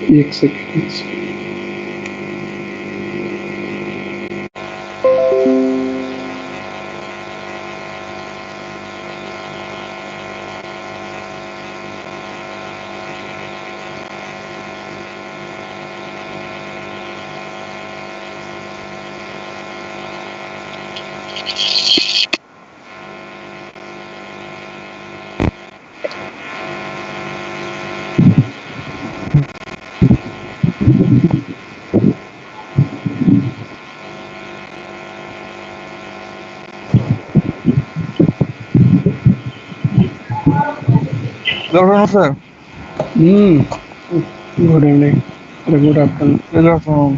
एक second. Good afternoon sir. Good evening, good afternoon. Good afternoon.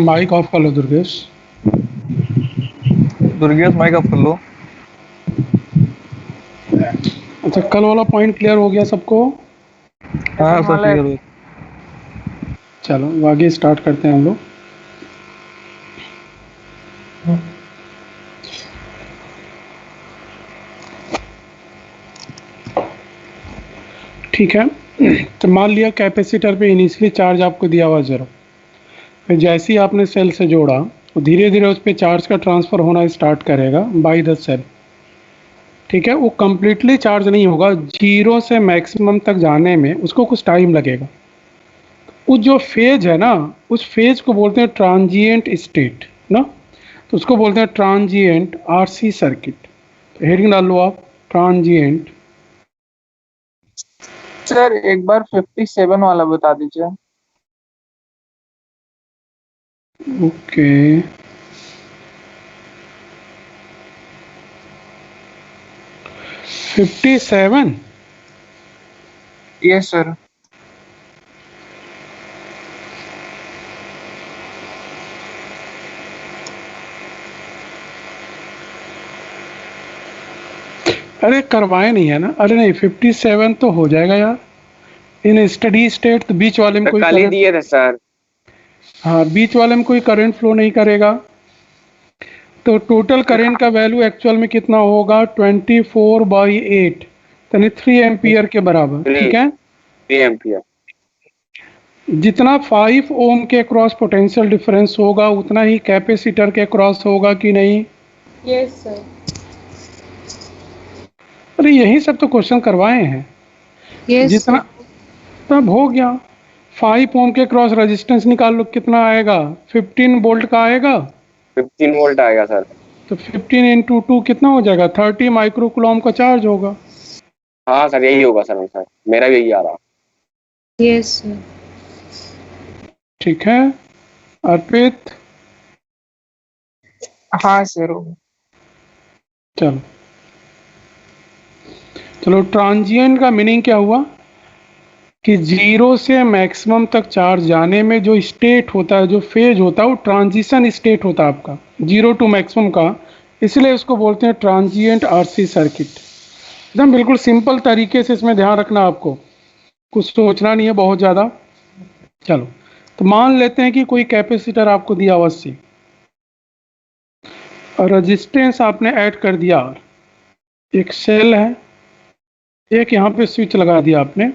Mic off कर लो Durgesh. Durgesh mic off कर लो। अच्छा, कल वाला पॉइंट क्लियर हो गया सबको? हाँ सर क्लियर हो। चलो आगे स्टार्ट करते हैं हम लोग। ठीक है, तो मान लिया कैपेसिटर पे इनिशियली चार्ज आपको दिया हुआ 0। फिर जैसे ही आपने सेल से जोड़ा तो धीरे धीरे उस पर चार्ज का ट्रांसफ़र होना स्टार्ट करेगा बाय द सेल। ठीक है, वो कम्प्लीटली चार्ज नहीं होगा, 0 से मैक्सिमम तक जाने में उसको कुछ टाइम लगेगा। उस जो फेज है ना, उस फेज को बोलते हैं ट्रांजिएंट स्टेट ना, तो उसको बोलते हैं ट्रांजिएंट आरसी सर्किट। तो हेडिंग डाल लो आप, ट्रांजिएंट। सर एक बार 57 वाला बता दीजिए। ओके, 57। Yes sir. अरे करवाए नहीं है ना? अरे नहीं, 57 तो हो जाएगा यार इन स्टडी स्टेट। तो बीच वाले में कोई कल ही करंट, दिए थे सर। हाँ बीच वाले में कोई करंट फ्लो नहीं करेगा। तो टोटल करंट का वैल्यू एक्चुअल में कितना होगा? 24/8 यानी 3 एम्पियर के बराबर। ठीक है, 3 एम्पियर। जितना 5 ओम के क्रॉस पोटेंशियल डिफरेंस होगा उतना ही कैपेसिटर के क्रॉस होगा कि नहीं? Yes sir. अरे यही सब तो क्वेश्चन करवाए हैं। यस जितना तब हो गया। 5 ओम के क्रॉस रेजिस्टेंस निकाल लो, कितना आएगा? 15 वोल्ट का आएगा। 15 वोल्ट आएगा सर। तो 15 इंटू 2 कितना हो जाएगा? 30 माइक्रो कूलम का चार्ज होगा। हाँ सर यही होगा सर मेरा भी यही आ रहा। Yes sir. ठीक है अर्पित? हाँ सर। चलो चलो, ट्रांजिएंट का मीनिंग क्या हुआ कि 0 से मैक्सिमम तक चार्ज जाने में जो स्टेट होता है, जो फेज होता है, वो ट्रांजिशन स्टेट होता है आपका 0 टू मैक्सिमम का। इसलिए इसको बोलते हैं ट्रांजिएंट आरसी सर्किट। एकदम बिल्कुल सिंपल तरीके से इसमें ध्यान रखना, आपको कुछ सोचना नहीं है बहुत ज़्यादा। चलो, तो मान लेते हैं कि कोई कैपेसिटर आपको दिया हुआ C और रेजिस्टेंस आपने ऐड कर दिया R। एक सेल है, एक यहाँ पे स्विच लगा दिया आपने,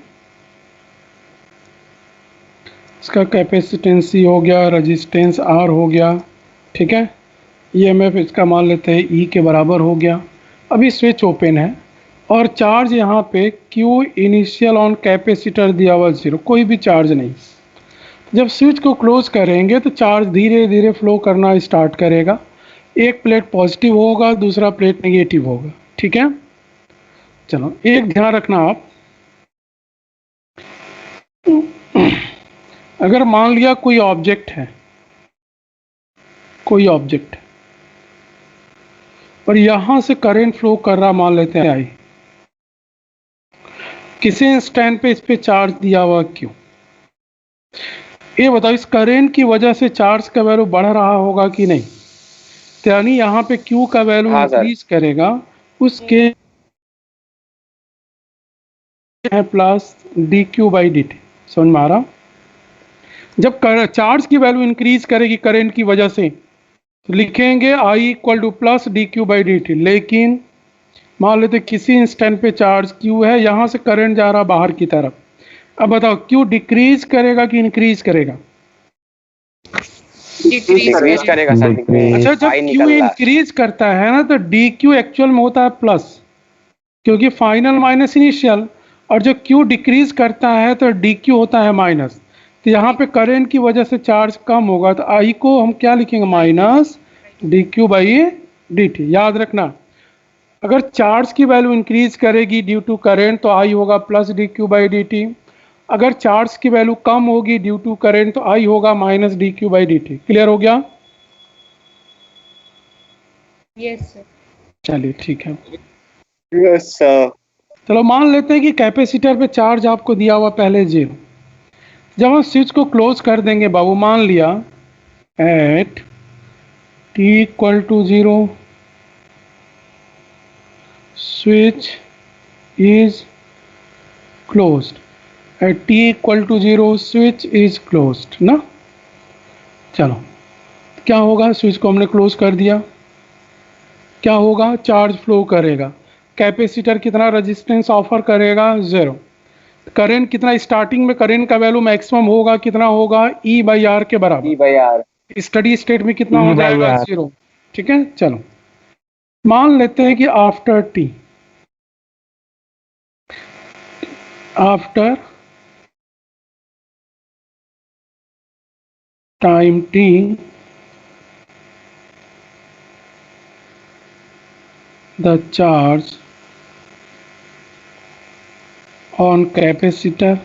इसका कैपेसिटेंस C हो गया, रेजिस्टेंस R हो गया। ठीक है, EMF इसका मान लेते हैं E के बराबर हो गया। अभी स्विच ओपन है और चार्ज यहाँ पे Q इनिशियल ऑन कैपेसिटर दिया हुआ 0, कोई भी चार्ज नहीं। जब स्विच को क्लोज करेंगे तो चार्ज धीरे धीरे फ्लो करना स्टार्ट करेगा। एक प्लेट पॉजिटिव होगा, दूसरा प्लेट नेगेटिव होगा। ठीक है, चलो एक ध्यान रखना आप, अगर मान लिया कोई ऑब्जेक्ट है, कोई ऑब्जेक्ट और यहां से करंट फ्लो कर रहा, मान लेते हैं आई, किसी इंस्टेंट पे इस पे चार्ज दिया हुआ क्यों? ये बताओ, इस करंट की वजह से चार्ज का वैल्यू बढ़ रहा होगा कि नहीं? तो यानी यहाँ पे Q का वैल्यू हाँ सर। इंक्रीज करेगा, उसके है प्लस dQ/dt। समझ में आ रहा? जब चार्ज की वैल्यू इंक्रीज करेगी करंट की वजह से, तो लिखेंगे I equal to plus d Q by D t. लेकिन मान लेते किसी इंस्टेंट पे चार्ज क्यू है, यहाँ से करंट जा रहा बाहर की तरफ। अब बताओ क्यू डिक्रीज करेगा कि इंक्रीज करेगा? डिक्रीज करेगा सर, डिक्रीज। अच्छा, जब आई क्यू निकल रहा है। इंक्रीज करता है ना तो डी क्यू एक्चुअल में होता है प्लस, क्योंकि फाइनल माइनस इनिशियल। और जब क्यू डिक्रीज करता है तो डी क्यू होता है माइनस। तो यहाँ पे करंट की वजह से चार्ज कम होगा, तो आई को हम क्या लिखेंगे? Minus D Q by D T. याद रखना, अगर चार्ज की वैल्यू इंक्रीज करेगी ड्यू टू करंट तो आई होगा plus d Q by D T. अगर चार्ज की वैल्यू कम होगी ड्यू टू करंट तो आई होगा minus D Q by D T. Clear हो गया? Yes sir. चलिए ठीक है। Yes sir. चलो मान लेते हैं कि कैपेसिटर पे चार्ज आपको दिया हुआ पहले 0। जब हम स्विच को क्लोज कर देंगे बाबू, मान लिया at t equal to 0 switch is closed, at t equal to 0 switch is closed ना। चलो क्या होगा? स्विच को हमने क्लोज कर दिया, क्या होगा? चार्ज फ्लो करेगा। कैपेसिटर कितना रेजिस्टेंस ऑफर करेगा? 0। करंट कितना? स्टार्टिंग में करंट का वैल्यू मैक्सिमम होगा, कितना होगा? ई बाई आर के बराबर। ई बाई आर। स्टडी स्टेट में कितना हो E by जाएगा? R। 0। ठीक है, चलो मान लेते हैं कि after time t the charge on capacitor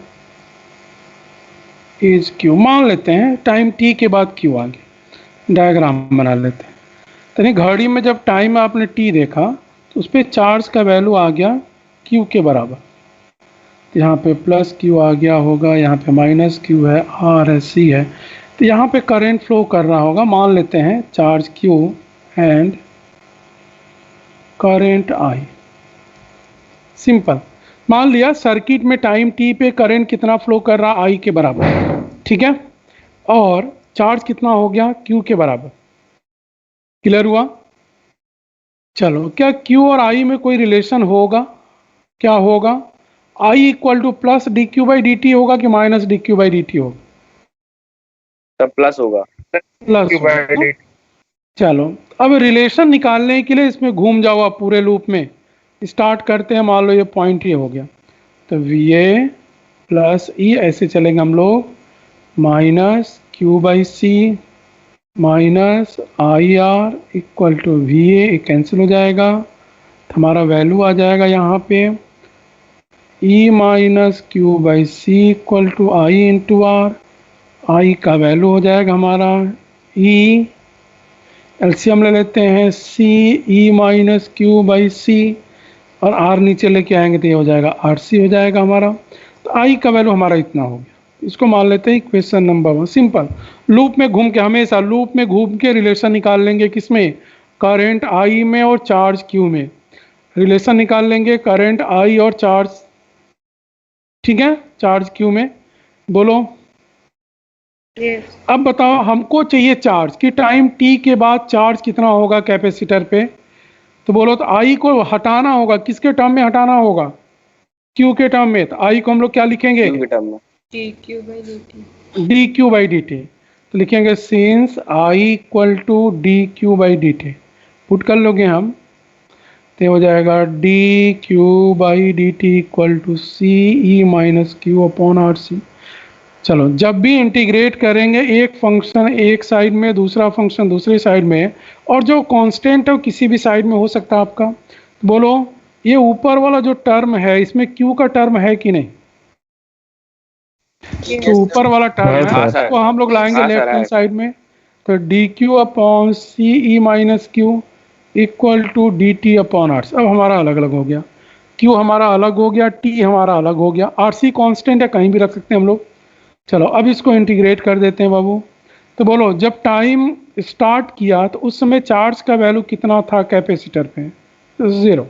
is q। मान लेते हैं टाइम t के बाद q आ गया। डायग्राम बना लेते हैं। तो घड़ी में जब टाइम आपने t देखा तो उस पर चार्ज का वैल्यू आ गया q के बराबर। तो यहाँ पे प्लस q आ गया होगा, यहाँ पे माइनस q है, r है, c है। तो यहाँ पे करंट फ्लो कर रहा होगा। मान लेते हैं charge q and current I. Simple. मान लिया सर्किट में टाइम t पे करंट कितना फ्लो कर रहा? आई के बराबर। ठीक है, और चार्ज कितना हो गया? q के बराबर। क्लियर हुआ? चलो, क्या q और i में कोई रिलेशन होगा? क्या होगा? i equal to plus d Q by D T होगा कि minus D Q by D T होगा? तब प्लस होगा। प्लस। चलो अब रिलेशन निकालने के लिए इसमें घूम जाओ आप पूरे लूप में। स्टार्ट करते हैं, मान लो ये पॉइंट ये हो गया, तो वी ए प्लस ई ऐसे चलेंगे हम लोग, minus Q by C minus I R equal to V A, cancel हो जाएगा। तो हमारा वैल्यू आ जाएगा यहाँ पे E minus Q by C equal to I into R. I का वैल्यू हो जाएगा हमारा ई, एलसीएम ले लेते हैं, सी ई माइनस क्यू बाई सी, और आर नीचे लेके आएंगे तो ये हो जाएगा आर सी हो जाएगा हमारा। तो आई का वैल्यू हमारा इतना हो गया। इसको मान लेते हैं इक्वेशन नंबर 1। सिंपल। लूप में घूम के, हमेशा लूप में घूम के रिलेशन निकाल लेंगे, किसमें? करंट आई में और चार्ज क्यू में। रिलेशन निकाल लेंगे करंट आई और चार्ज, ठीक है, चार्ज क्यू में। बोलो। यस। अब बताओ, हमको चाहिए चार्ज कि टाइम t के बाद चार्ज कितना होगा कैपेसिटर पे। तो बोलो, तो आई को हटाना होगा, किसके टर्म में हटाना होगा? q के टर्म में। तो आई को हम लोग क्या लिखेंगे? Q के टर्म में। D Q by D T. D Q by D T. तो लिखेंगे since I equal to D Q by D T. Put कर लोगे हम, तो हो जाएगा D Q by D T equal to C E minus Q upon R C. चलो, जब भी इंटीग्रेट करेंगे एक फंक्शन एक साइड में, दूसरा फंक्शन दूसरी साइड में, और जो कांस्टेंट है वो किसी भी साइड में हो सकता है आपका। तो बोलो, ये ऊपर वाला जो टर्म है इसमें क्यू का टर्म है कि नहीं? तो ऊपर वाला टर्म हाँ, है, सर। तो हम लोग लाएंगे हाँ, सर, लेफ्ट हैंड है। साइड में। तो D Q upon C E minus Q equal to D T upon R. अब हमारा अलग अलग हो गया, क्यू हमारा अलग हो गया, टी हमारा अलग हो गया, आर सी कॉन्स्टेंट है, कहीं भी रख सकते हैं हम लोग। चलो अब इसको इंटीग्रेट कर देते हैं बाबू। तो बोलो, जब टाइम स्टार्ट किया तो उस समय चार्ज का वैल्यू कितना था कैपेसिटर पे? 0।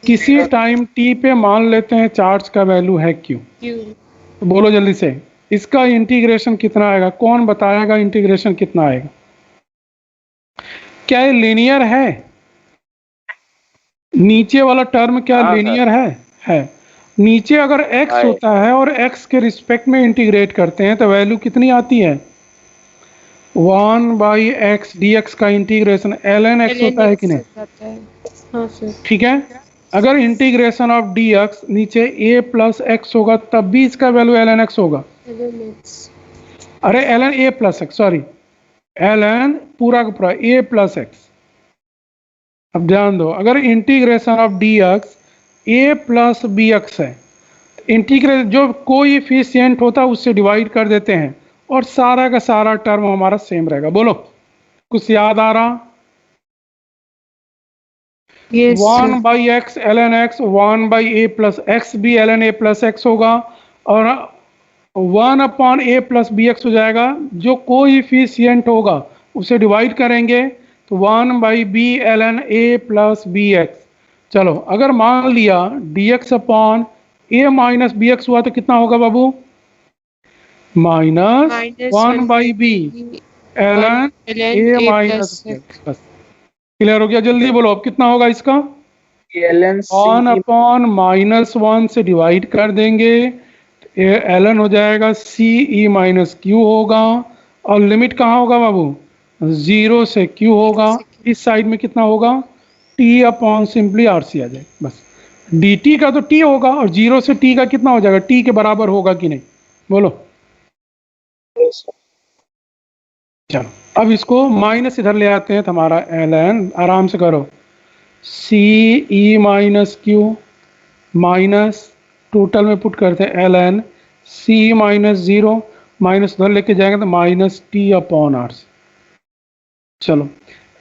किसी टाइम t पे मान लेते हैं चार्ज का वैल्यू है q। क्यू। तो बोलो जल्दी से, इसका इंटीग्रेशन कितना आएगा? कौन बताएगा इंटीग्रेशन कितना आएगा? क्या ये लीनियर है? नीचे वाला टर्म क्या हाँ, लीनियर है। नीचे अगर x हाँ, होता है और x के रिस्पेक्ट में इंटीग्रेट करते हैं तो वैल्यू कितनी आती है? 1/x dx का इंटीग्रेशन ln x होता है कि नहीं? जाता है। हाँ सर। ठीक है, अगर इंटीग्रेशन ऑफ dx नीचे a प्लस x होगा तब भी इसका वैल्यू ln x होगा। अरे ln a plus x, sorry, ln पूरा का पूरा a प्लस x। अब ध्यान दो, अगर integration of dx a plus bx है, इंटीग्रेट जो कोएफिशिएंट होता है उससे डिवाइड कर देते हैं और सारा का सारा टर्म हमारा सेम रहेगा। बोलो, कुछ याद आ रहा? Yes, 1/x ln x 1/a plus x भी ln a प्लस x होगा और 1/a प्लस bx हो जाएगा। जो कोएफिशिएंट होगा उसे डिवाइड करेंगे तो 1/b ln a plus bx। चलो, अगर मान लिया dx upon a minus bx हुआ तो कितना होगा बाबू? Minus minus 1/b ln a minus bx। बस क्लियर हो गया? जल्दी बोलो, अब कितना होगा इसका? ln 1/-1 से डिवाइड कर देंगे, ln हो जाएगा c e माइनस क्यू होगा और लिमिट कहाँ होगा बाबू? 0 से q होगा। इस साइड में कितना होगा? t अपॉन सिंपली RC आ जाएगा। बस dt का तो t होगा और 0 से t का कितना हो जाएगा? t के बराबर होगा कि नहीं? बोलो। चलो, अब इसको माइनस इधर ले आते हैं तो हमारा ln, आराम से करो, c e minus Q minus total में पुट करते हैं ln c माइनस 0 माइनस उधर लेके जाएंगे तो माइनस t अपॉन आर। चलो,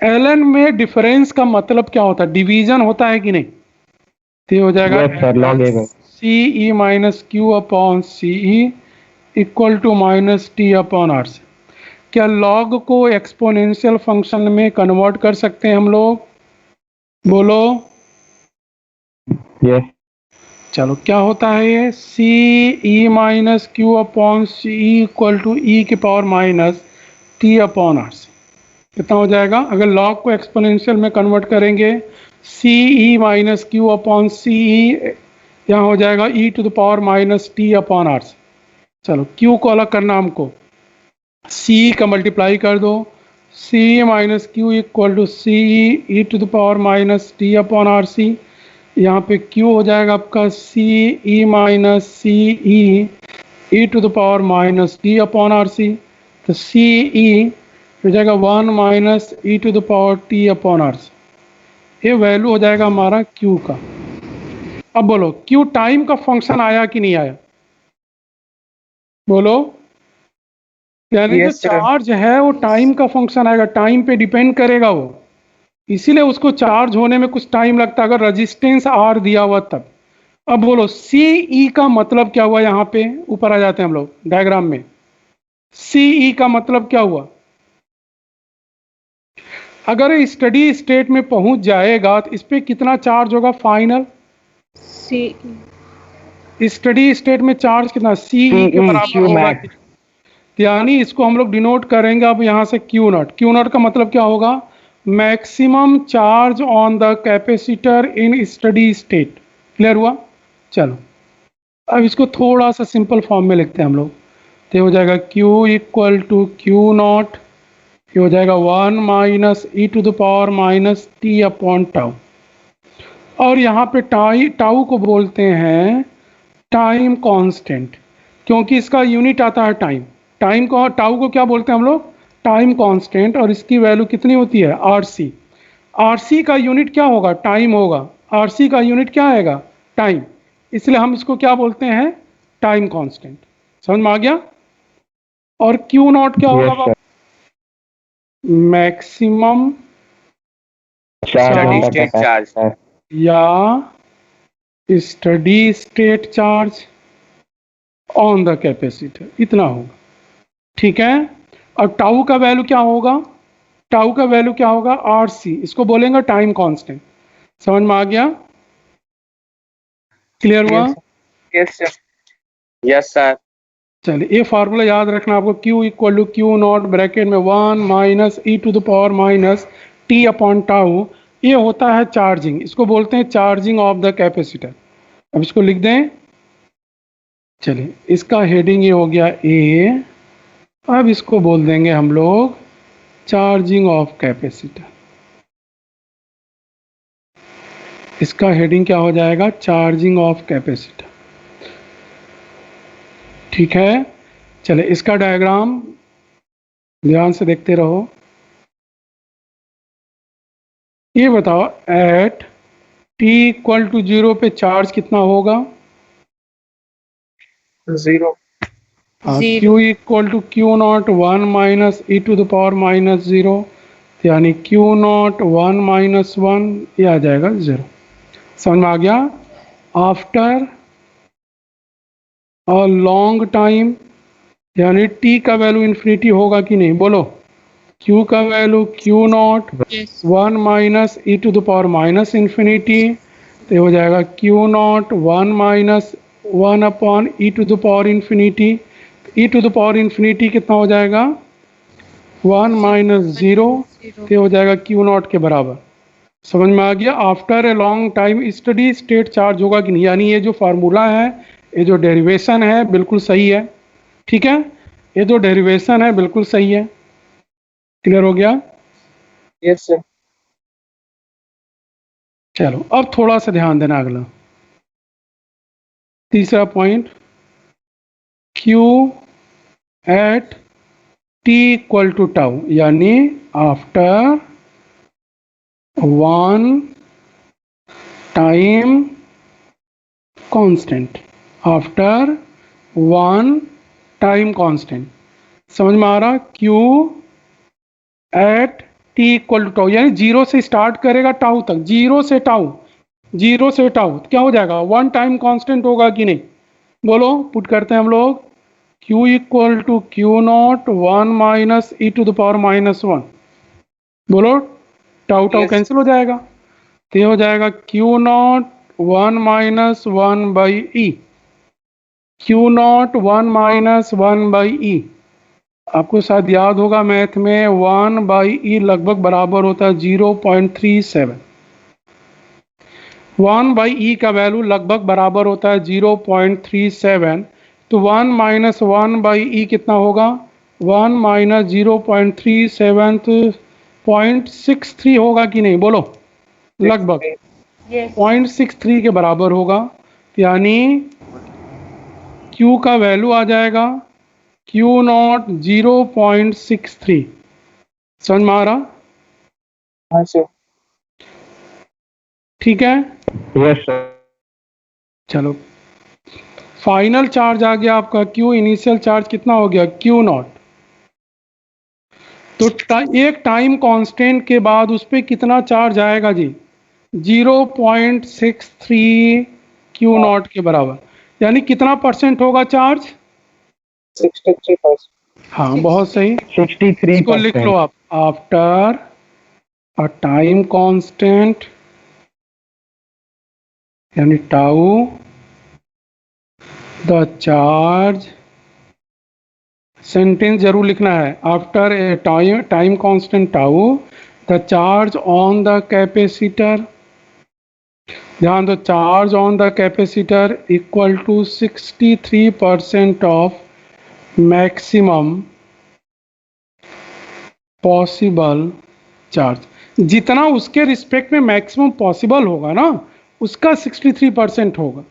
ln में डिफरेंस का मतलब क्या होता है? डिवीजन होता है कि नहीं? तो ये हो जाएगा c e minus Q upon c e equal to minus t upon R. क्या लॉग को एक्सपोनेंशियल फंक्शन में कन्वर्ट कर सकते हैं हम लोग? बोलो। yes चलो, क्या होता है ये? c e minus Q upon C equal to E के power minus T upon R. कितना हो जाएगा? अगर लॉग को एक्सपोनेंशियल में कन्वर्ट करेंगे, c e minus Q upon C E यहाँ हो जाएगा e to the power minus T upon R. चलो, q को अलग करना हमको, c का मल्टीप्लाई कर दो, c minus Q equal to C E to the power minus T upon R C. यहाँ पे q हो जाएगा आपका c e minus C E to the power minus T upon R C. तो c e हो जाएगा 1 minus E to the power T upon R C. ये value हो जाएगा हमारा q का। अब बोलो, q टाइम का फंक्शन आया कि नहीं आया? बोलो। यानी जो चार्ज है वो टाइम का फंक्शन आएगा, टाइम पे डिपेंड करेगा वो, इसीलिए उसको चार्ज होने में कुछ टाइम लगता है अगर रेजिस्टेंस आर दिया हुआ तब। अब बोलो, सी ई का मतलब क्या हुआ? यहाँ पे ऊपर आ जाते हैं हम लोग डायग्राम में। सी ई का मतलब क्या हुआ? अगर स्टडी स्टेट में पहुंच जाएगा तो इस पे कितना चार्ज होगा फाइनल? C स्टडी स्टेट में चार्ज कितना? सी ई के बराबर होगा। यानी इसको हम लोग डिनोट करेंगे अब यहाँ से क्यू नॉट। क्यू नॉट का मतलब क्या होगा? Maximum charge on the capacitor in steady state. Clear हुआ? चलो, अब इसको थोड़ा सा सिंपल फॉर्म में लिखते हैं हम लोग। तो हो जाएगा Q equal to Q naught, ये हो जाएगा 1 minus E to the power minus T upon tau. और यहाँ पे टाउ को बोलते हैं टाइम कांस्टेंट, क्योंकि इसका यूनिट आता है टाइम। टाइम को, टाउ को क्या बोलते हैं हम लोग? Time constant. और इसकी वैल्यू कितनी होती है? RC। RC का यूनिट क्या होगा? टाइम होगा। RC का यूनिट क्या आएगा? टाइम। इसलिए हम इसको क्या बोलते हैं? Time constant. समझ में आ गया? और Q नॉट क्या होगा? Maximum steady state charge. या steady state charge on the capacitor, इतना होगा। ठीक है? और टाउ का वैल्यू क्या होगा? टाउ का वैल्यू क्या होगा? RC। इसको बोलेंगे टाइम कांस्टेंट। समझ में आ गया? क्लियर हुआ? Yes sir. चलिए ये फार्मूला याद रखना आपको, Q equal to Q naught bracket में 1 minus E to the power minus T upon tau, ये होता है चार्जिंग, इसको बोलते हैं चार्जिंग ऑफ द कैपेसिटर। अब इसको लिख दें। चलिए इसका हेडिंग ये हो गया ए, अब इसको बोल देंगे हम लोग चार्जिंग ऑफ कैपेसिटर। इसका हेडिंग क्या हो जाएगा, चार्जिंग ऑफ कैपेसिटर। ठीक है, चले इसका डायग्राम ध्यान से देखते रहो। ये बताओ एट t इक्वल टू 0 पे चार्ज कितना होगा, 0। हाँ, Zero. Q equal to Q naught 1 minus E to the power minus 0, यानी Q नॉट 1 माइनस 1, ये आ जाएगा 0। समझ में आ गया। आफ्टर अ लॉन्ग टाइम, यानी t का वैल्यू इन्फिनिटी होगा कि नहीं, बोलो। q का value q naught Yes. 1 minus E to the power minus infinity, तो ये हो जाएगा q naught 1 minus 1 upon E to the power infinity. E to the power infinity कितना हो जाएगा, 1 माइनस 0, तो ये हो जाएगा q नॉट के बराबर। समझ में आ गया। After a long time study state charge होगा कि नहीं, यानी ये जो फार्मूला है, ये जो डेरिवेशन है बिल्कुल सही है। ठीक है, ये जो डेरिवेशन है बिल्कुल सही है। क्लियर हो गया। Yes sir. चलो अब थोड़ा सा ध्यान देना, अगला तीसरा point, Q at t equal to tau, यानी after 1 time constant, after 1 time constant. समझ में आ रहा, Q at t equal to tau, यानी 0 से स्टार्ट करेगा टाउ तक, 0 से टाउ, 0 से टाउ क्या हो जाएगा, 1 टाइम कांस्टेंट होगा कि नहीं, बोलो। पुट करते हैं हम लोग, Q equal to Q naught 1 minus E to the power minus 1, बोलो। टाउ टाउ कैंसिल हो जाएगा, तो ये हो जाएगा Q naught 1 minus 1 by E, Q naught 1 minus 1 by E. आपको शायद याद होगा मैथ में 1 बाई ई लगभग बराबर होता है 0.37। 1 बाई ई का वैल्यू लगभग बराबर होता है 0.37, तो 1 माइनस 1 बाई ई कितना होगा, 1 माइनस 0.37, तो 0.63 होगा कि नहीं, बोलो। लगभग Yes. 0.63 के बराबर होगा, यानी Q का वैल्यू आ जाएगा Q नॉट 0.63। समझ में आ रहा, हाँ सर। ठीक है। Yes sir. चलो फाइनल चार्ज आ गया आपका Q, इनिशियल चार्ज कितना हो गया Q नॉट, तो एक टाइम कांस्टेंट के बाद उस पर कितना चार्ज आएगा जी, 0.63 Q नॉट के बराबर, यानी कितना परसेंट होगा चार्ज, 63%। हाँ बहुत सही। 63%। इसको लिख लो आप, आफ्टर अ टाइम कांस्टेंट यानी टाउ, द चार्ज, सेंटेंस जरूर लिखना है, after a time constant tau the charge on the capacitor, ध्यान दो, charge on the capacitor equal to 63% of maximum possible charge. जितना उसके रिस्पेक्ट में मैक्सिमम पॉसिबल होगा ना, उसका 63% होगा,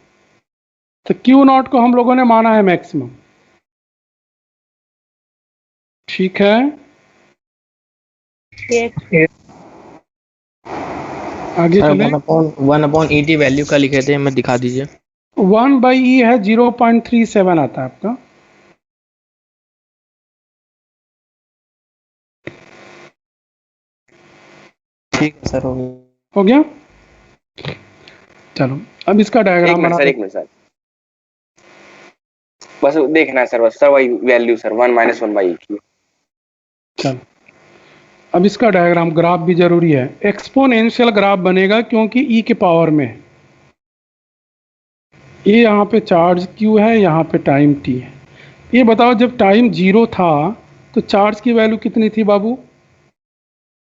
तो Q नॉट को हम लोगों ने माना है मैक्सिमम। ठीक है, Yes. आगे सर चले। 1/80 वैल्यू का लिखे थे, मैं दिखा दीजिए। 1 बाई ई है 0.37 आता है आपका। ठीक है सर, हो गया। हो गया। चलो अब इसका एक डायग्राम मिनट बना सर, एक मिनट सर, बस देखना है सर, बस सर वही वैल्यू सर 1 माइनस 1 बाई की। चलो अब इसका डायग्राम, ग्राफ भी जरूरी है। एक्सपोनेंशियल ग्राफ बनेगा क्योंकि ई के पावर में है। ये यहाँ पे चार्ज Q है, यहाँ पे टाइम T है, ये बताओ जब टाइम 0 था तो चार्ज की वैल्यू कितनी थी बाबू?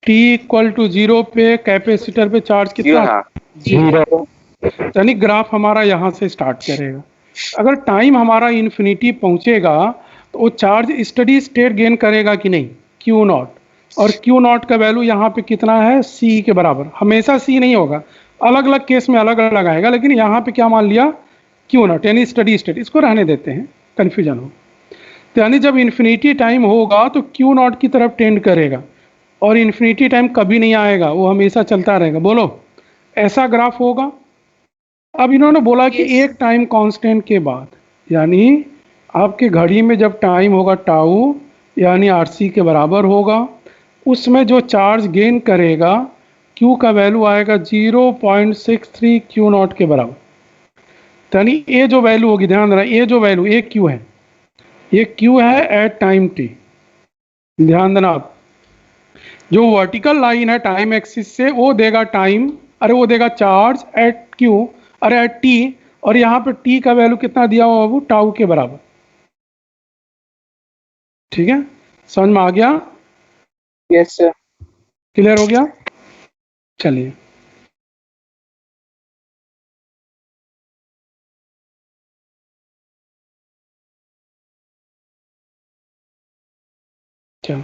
t इक्वल टू 0 पे कैपेसिटर पे चार्ज जीरो कितना? था। Zero. यानी ग्राफ हमारा यहाँ से स्टार्ट करेगा। अगर टाइम हमारा इन्फिनिटी पहुँचेगा तो वो चार्ज स्टडी स्टेट गेन करेगा कि नहीं? Q not. और क्यू नॉट का वैल्यू यहाँ पे कितना है? सी के बराबर। हमेशा सी नहीं होगा, अलग अलग केस में अलग अलग आएगा, लेकिन यहाँ पे क्या मान लिया? क्यू नॉट यानी स्टडी स्टेट। इसको रहने देते हैं, कन्फ्यूजन हो। तो यानी जब इन्फिनिटी टाइम होगा तो क्यू नॉट की तरफ टेंड करेगा, और इन्फिनिटी टाइम कभी नहीं आएगा, वो हमेशा चलता रहेगा। बोलो, ऐसा ग्राफ होगा। अब इन्होंने बोला कि Yes. एक टाइम कांस्टेंट के बाद, यानी आपके घड़ी में जब टाइम होगा टाउ यानी आरसी के बराबर होगा, उसमें जो चार्ज गेन करेगा क्यू का वैल्यू आएगा 0.63 क्यू नॉट के बराबर। तो यानी ये जो वैल्यू होगी, ध्यान देना, ये जो वैल्यू ये क्यू है, ये क्यू है एट टाइम टी। ध्यान देना आप, जो वर्टिकल लाइन है टाइम एक्सिस से वो देगा टाइम, अरे वो देगा चार्ज एट क्यू, अरे एट टी, और यहाँ पे टी का वैल्यू कितना दिया हुआ बाबू? टाउ के बराबर। ठीक है, समझ में आ गया? Yes, sir. क्लियर हो गया? चलिए, चलो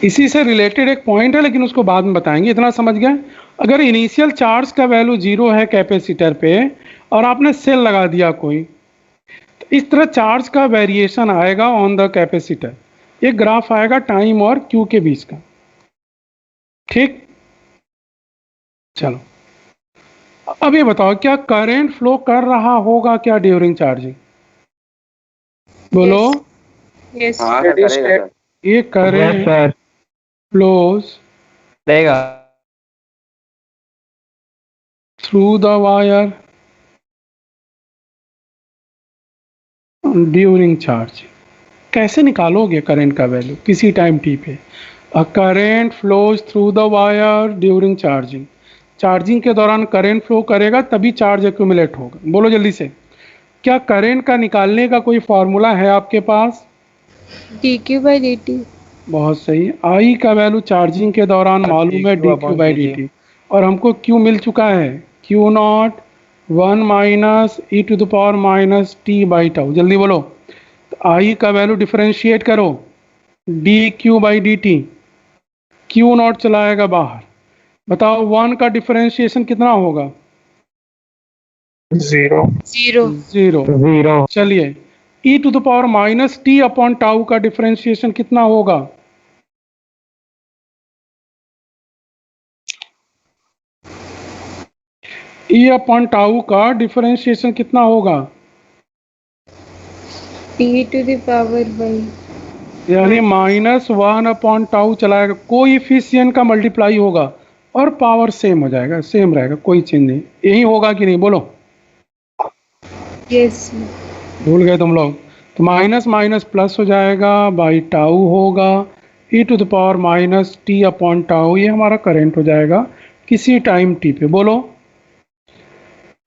इसी से रिलेटेड एक पॉइंट है, लेकिन उसको बाद में बताएंगे। इतना समझ गए? अगर इनिशियल चार्ज का वैल्यू 0 है कैपेसिटर पे और आपने सेल लगा दिया कोई, तो इस तरह चार्ज का वेरिएशन आएगा ऑन द कैपेसिटर। एक ग्राफ आएगा टाइम और क्यू के बीच का। ठीक, चलो अब ये बताओ, क्या करंट फ्लो कर रहा होगा क्या ड्यूरिंग चार्जिंग? बोलो। Yes. हाँ सर, Steady करेगा state. सर। ये करंट sir. फ्लोज रहेगा। Through the wire during charge. कैसे निकालोगे करंट का वैल्यू किसी टाइम टी पे? A current flows through the wire during charging. Charging के दौरान करंट फ्लो करेगा तभी चार्ज एक्यूमुलेट होगा। बोलो जल्दी से, क्या करंट का निकालने का कोई फॉर्मूला है आपके पास? dq by dt. बहुत सही। आई का वैल्यू चार्जिंग के दौरान मालूम है, D Q by D T, और हमको क्यू मिल चुका है, Q naught 1 minus E to the power minus T by tau. जल्दी बोलो, तो आई का वैल्यू डिफरेंशिएट करो, D Q by D T, Q naught चलाएगा बाहर। बताओ 1 का डिफरेंशिएशन कितना होगा? Zero. 0. 0। Zero. चलिए, E to the power minus T upon tau का डिफरेंशिएशन कितना होगा? ई अपॉन टाउ का डिफरेंशिएशन कितना होगा? t to the power by. यानी -1 अपॉन टाउ चलाएगा, कोएफिशिएंट का मल्टीप्लाई होगा और पावर सेम हो जाएगा, सेम रहेगा, कोई चेंज नहीं। यही होगा कि नहीं? बोलो। Yes. भूल गए तुम लोग? तो माइनस माइनस प्लस हो जाएगा, बाई टाउ होगा, E to the power minus T upon tau, ये हमारा करंट हो जाएगा किसी टाइम टी पे। बोलो,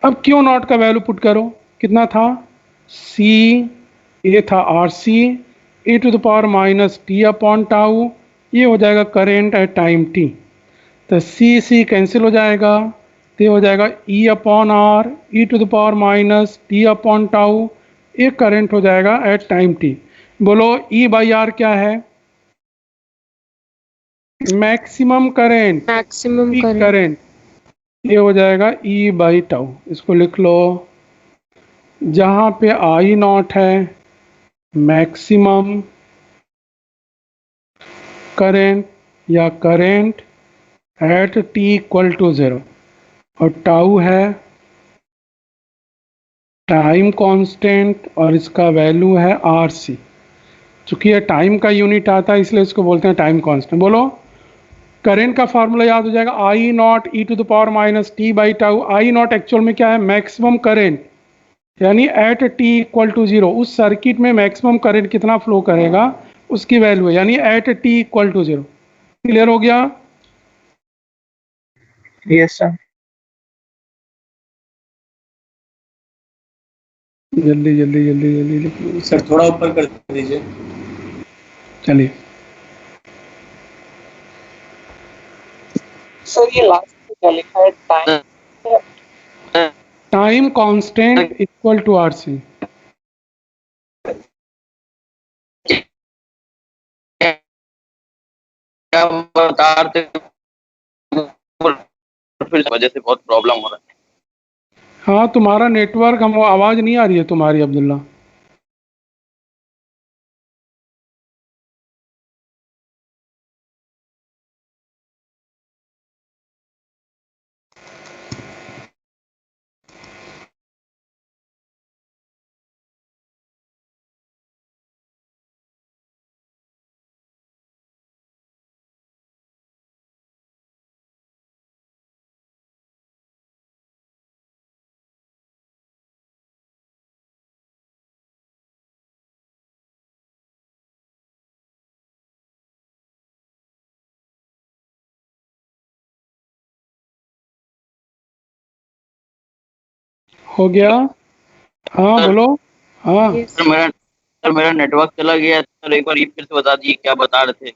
अब क्यू नॉट का वैल्यू पुट करो, कितना था? सी, ये था R C, E to the power minus T upon tau, ये हो जाएगा करेंट एट टाइम टी। तो सी सी कैंसिल हो जाएगा, तो ये हो जाएगा E upon R, E to the power minus T upon tau, ये करंट हो जाएगा एट टाइम टी। बोलो, ई बाई आर क्या है? Maximum current, Maximum peak current. Current, ये हो जाएगा ई बाई टाउ। इसको लिख लो, जहाँ पे आई नॉट है मैक्सिमम करेंट या current at T equal to 0, और टाउ है टाइम कांस्टेंट और इसका वैल्यू है आर सी। चूंकि ये टाइम का यूनिट आता है इसलिए इसको बोलते हैं टाइम कांस्टेंट। बोलो, करंट का फार्मूला याद हो जाएगा, I naught E to the power minus T by tau. I naught actual में क्या है? मैक्सिमम करंट, यानी एट टी इक्वल टू 0, उस सर्किट में मैक्सिमम करंट कितना फ्लो करेगा उसकी वैल्यू है, यानी at T equal to 0। Clear हो गया? Yes, sir. जल्दी जल्दी जल्दी जल्दी लिखिए। सर थोड़ा ऊपर कर दीजिए। चलिए सर ये लास्ट में क्या लिखा है? Time time constant equal to RC. क्या बता रहे थे? फिर इस वजह से बहुत प्रॉब्लम हो रहा है। हाँ तुम्हारा नेटवर्क, हम आवाज नहीं आ रही है तुम्हारी अब्दुल्ला। हो गया? हाँ सर, बोलो। हाँ Yes. सर मेरा नेटवर्क चला गया सर, एक बार ये फिर से बता दीजिए क्या बता रहे थे।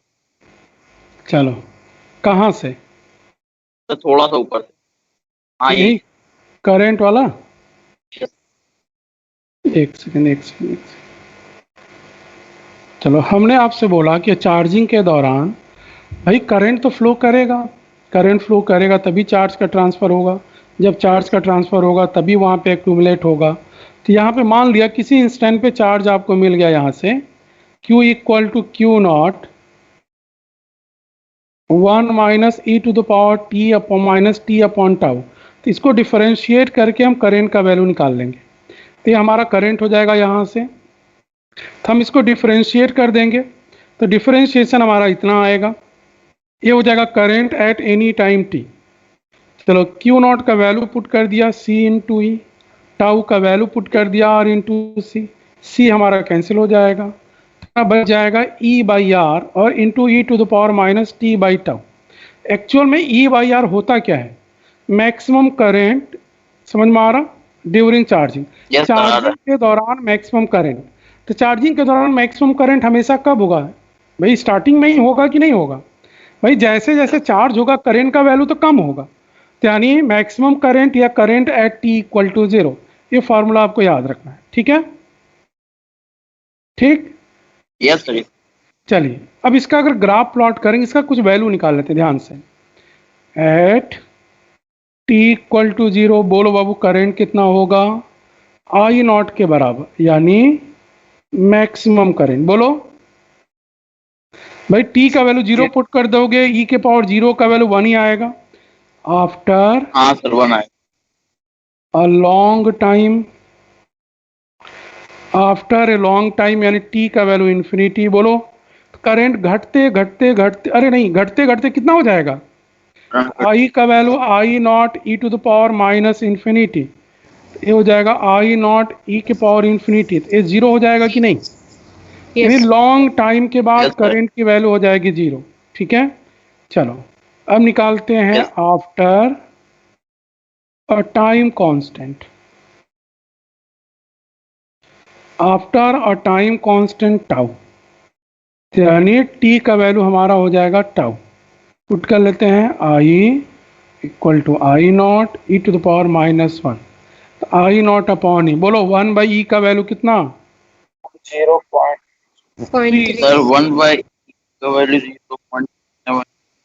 चलो, कहाँ से? सर थोड़ा सा ऊपर से। हाँ यही यही। करंट वाला। एक सेकंड एक सेकंड। चलो, हमने आपसे बोला कि चार्जिंग के दौरान भाई करंट तो फ्लो करेगा, करंट फ्लो करेगा तभी चार्ज का ट्रांसफ़र होगा, जब चार्ज का ट्रांसफ़र होगा तभी वहाँ पे एक्यूमुलेट होगा। तो यहाँ पे मान लिया किसी इंस्टेंट पे चार्ज आपको मिल गया यहाँ से Q equal to Q naught 1 minus E to the power T upon minus T upon tau. तो इसको डिफरेंशिएट करके हम करंट का वैल्यू निकाल लेंगे। तो ये हमारा करंट हो जाएगा यहाँ से, तो हम इसको डिफरेंशिएट कर देंगे। तो डिफरेंशिएशन हमारा इतना आएगा, ये हो जाएगा current at any time T. चलो क्यू नॉट का वैल्यू पुट कर दिया C इंटू ई, टाउ का वैल्यू पुट कर दिया R इंटू सी। सी हमारा कैंसिल हो जाएगा, तो बच जाएगा E बाई आर और into E to the power minus T by tau. Actual में E बाई आर होता क्या है? मैक्सिमम करंट, समझ में आ रहा? ड्यूरिंग चार्जिंग, Yes, sir, आ रहा है। चार्जिंग के दौरान मैक्सिमम करंट। तो चार्जिंग के दौरान मैक्सिमम करंट हमेशा कब होगा भाई? स्टार्टिंग में ही होगा कि नहीं होगा भाई? जैसे जैसे चार्ज होगा करंट का वैल्यू तो कम होगा। तो यानी मैक्सिमम करंट या current at T equal to 0, ये फॉर्मूला आपको याद रखना है। ठीक है, ठीक। Yes sir. चलिए अब इसका अगर ग्राफ प्लॉट करेंगे, इसका कुछ वैल्यू निकाल लेते हैं ध्यान से। एट टी इक्वल टू 0 बोलो बाबू, करंट कितना होगा? आई नॉट के बराबर, यानी मैक्सिमम करंट। बोलो भाई, टी का वैल्यू 0 पुट कर दोगे, ई के पावर 0 का वैल्यू 1 ही आएगा। आफ्टर हाँ सर 1 आए। अ long time, after a long time यानी टी का वैल्यू इन्फिनिटी। बोलो करंट घटते घटते घटते, अरे नहीं, घटते घटते कितना हो जाएगा? आई का value I naught E to the power minus infinity, ये हो जाएगा आई नॉट ई के पावर इन्फिनिटी। ये 0 हो जाएगा कि नहीं? यानी Yes. लॉन्ग टाइम के बाद Yes, sir. करंट की वैल्यू हो जाएगी 0। ठीक है, चलो अब निकालते हैं Yes. After a time constant. After a time constant tau, यानी टी का वैल्यू हमारा हो जाएगा टाउ। पुट कर लेते हैं I equal to I naught E to the power minus 1। तो आई नॉट अपॉन ई, बोलो 1 बाई ई का वैल्यू कितना? 0.3. सर 1 बाई का वैल्यू 0.7।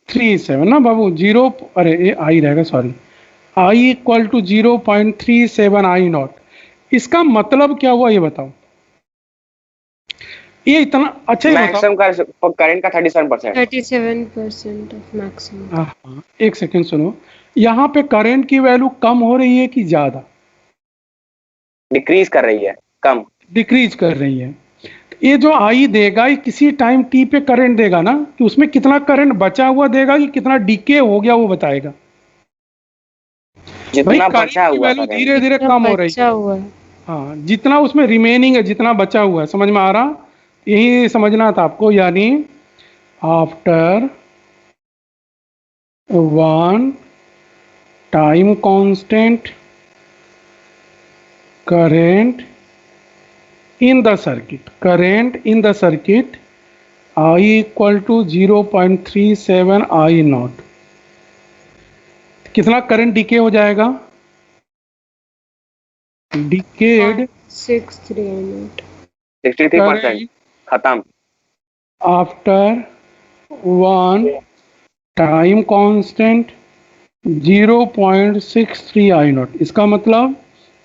37 ना बाबू, 0, अरे ये आई रहेगा, sorry. I equal to 0.37 I naught. इसका मतलब क्या हुआ ये बताओ? ये इतना अच्छा ही बताओ। मैक्सिमम करंट का 37%। 37% of maximum. हाँ, एक सेकंड सुनो, यहाँ पे करंट की वैल्यू कम हो रही है कि ज्यादा? डिक्रीज कर रही है, कम। डिक्रीज कर रही है। ये जो आई देगा, ये किसी टाइम टी पे करंट देगा ना, कि उसमें कितना करंट बचा हुआ देगा कि कितना डीके हो गया वो बताएगा। भाई जितना करंट बचा की हुआ वैल्यू current, धीरे धीरे कम हो रही बचा है। हुआ है. हाँ, जितना उसमें रिमेनिंग है, जितना बचा हुआ है, समझ में आ रहा? यही समझना था आपको, यानी after 1 time constant current in the circuit, current in the circuit I equal to 0.37 I not. कितना करंट डीके हो जाएगा? डीकेड 638. 63% खत्म। आफ्टर 1 टाइम कांस्टेंट 0.63 आई नॉट। इसका मतलब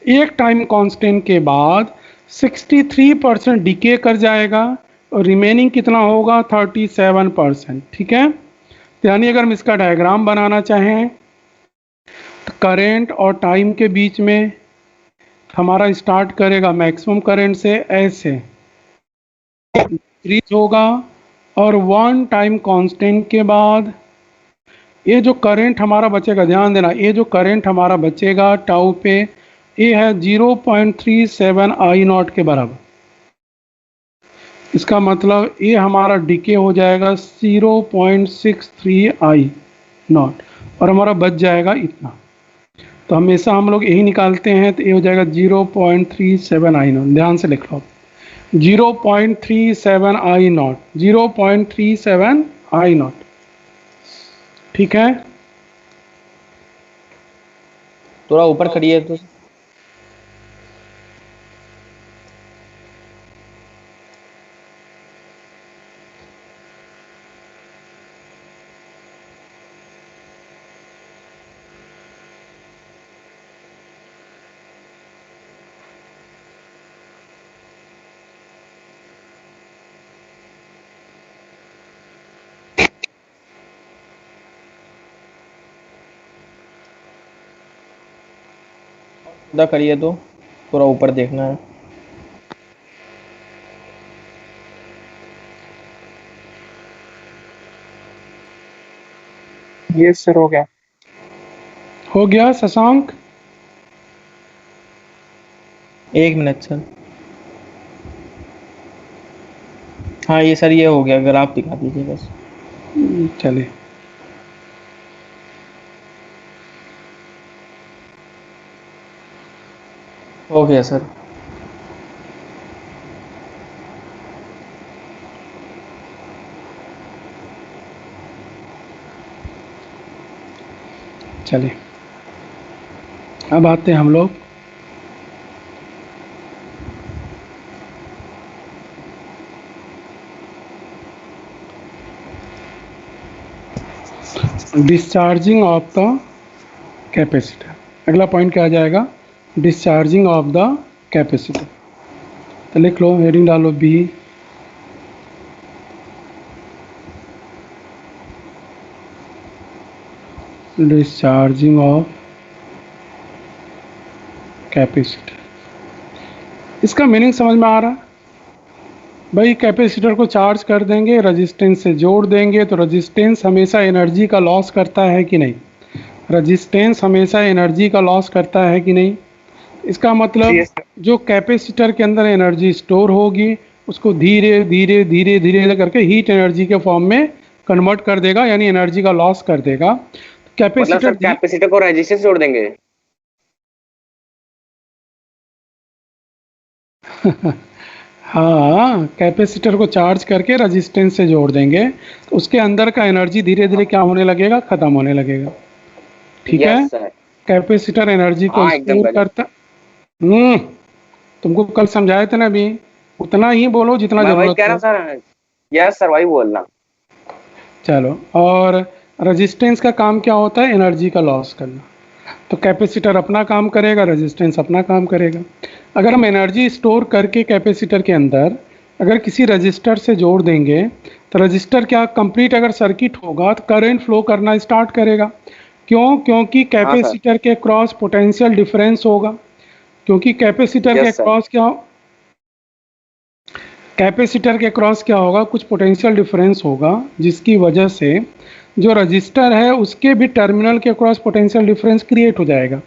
एक टाइम कांस्टेंट के बाद 63% डीके कर जाएगा और रिमेनिंग कितना होगा? 37%। ठीक है, तो यानी अगर हम इसका डायग्राम बनाना चाहें तो करंट और टाइम के बीच में हमारा स्टार्ट करेगा मैक्सिमम करंट से, ऐसे इंक्रीज होगा और 1 टाइम कांस्टेंट के बाद ये जो करंट हमारा बचेगा, ध्यान देना, ये जो करंट हमारा बचेगा टाउ पे, ये है 0.37 आई नॉट के बराबर। इसका मतलब ये हमारा डीके हो जाएगा 0.63 आई नॉट और हमारा बच जाएगा इतना। तो हमेशा हम लोग यही निकालते हैं, तो ये हो जाएगा 0.37 आई नॉट। ध्यान से लिख लो, 0.37 आई नॉट, 0.37 आई नॉट। ठीक है, थोड़ा ऊपर खड़ी है तो सीधा करिए तो थोड़ा ऊपर देखना है। ये सर हो गया। हो गया शशांक? 1 minute sir. हाँ ये सर, ये हो गया, अगर आप दिखा दीजिए बस। चलिए, हो गया सर। चलिए अब आते हैं हम लोग डिस्चार्जिंग ऑफ द कैपेसिटर। अगला पॉइंट क्या आ जाएगा? Discharging of the capacitor. तो लिख लो, हेडिंग डालो बी, डिस्चार्जिंग ऑफ कैपेसिटर। इसका मीनिंग समझ में आ रहा है? भाई कैपेसिटर को चार्ज कर देंगे, रेजिस्टेंस से जोड़ देंगे, तो रेजिस्टेंस हमेशा एनर्जी का लॉस करता है कि नहीं? रेजिस्टेंस हमेशा एनर्जी का लॉस करता है कि नहीं? इसका मतलब जो कैपेसिटर के अंदर एनर्जी स्टोर होगी उसको धीरे धीरे धीरे धीरे करके हीट एनर्जी के फॉर्म में कन्वर्ट कर देगा, यानी एनर्जी का लॉस कर देगा। मतलब कैपेसिटर को रेजिस्टेंस जोड़ देंगे। हाँ, कैपेसिटर को चार्ज करके रेजिस्टेंस से जोड़ देंगे तो उसके अंदर का एनर्जी धीरे धीरे क्या होने लगेगा? खत्म होने लगेगा। ठीक है, कैपेसिटर एनर्जी को स्टोर करता। तुमको कल समझाए थे ना अभी, उतना ही बोलो जितना जरूरत हो। सर यस सर, वही बोलना। चलो, और रेजिस्टेंस का काम क्या होता है? एनर्जी का लॉस करना। तो कैपेसिटर अपना काम करेगा, रेजिस्टेंस अपना काम करेगा। अगर हम एनर्जी स्टोर करके कैपेसिटर के अंदर अगर किसी रजिस्टर से जोड़ देंगे तो रजिस्टर क्या कंप्लीट अगर सर्किट होगा तो करंट फ्लो करना स्टार्ट करेगा। क्यों? क्योंकि कैपेसिटर के क्रॉस पोटेंशियल डिफरेंस होगा। क्योंकि कैपेसिटर के क्रॉस क्या कैपेसिटर के क्रॉस क्या होगा? कुछ पोटेंशियल डिफरेंस होगा, जिसकी वजह से जो रजिस्टर है उसके भी टर्मिनल के क्रॉस पोटेंशियल डिफरेंस क्रिएट हो जाएगा।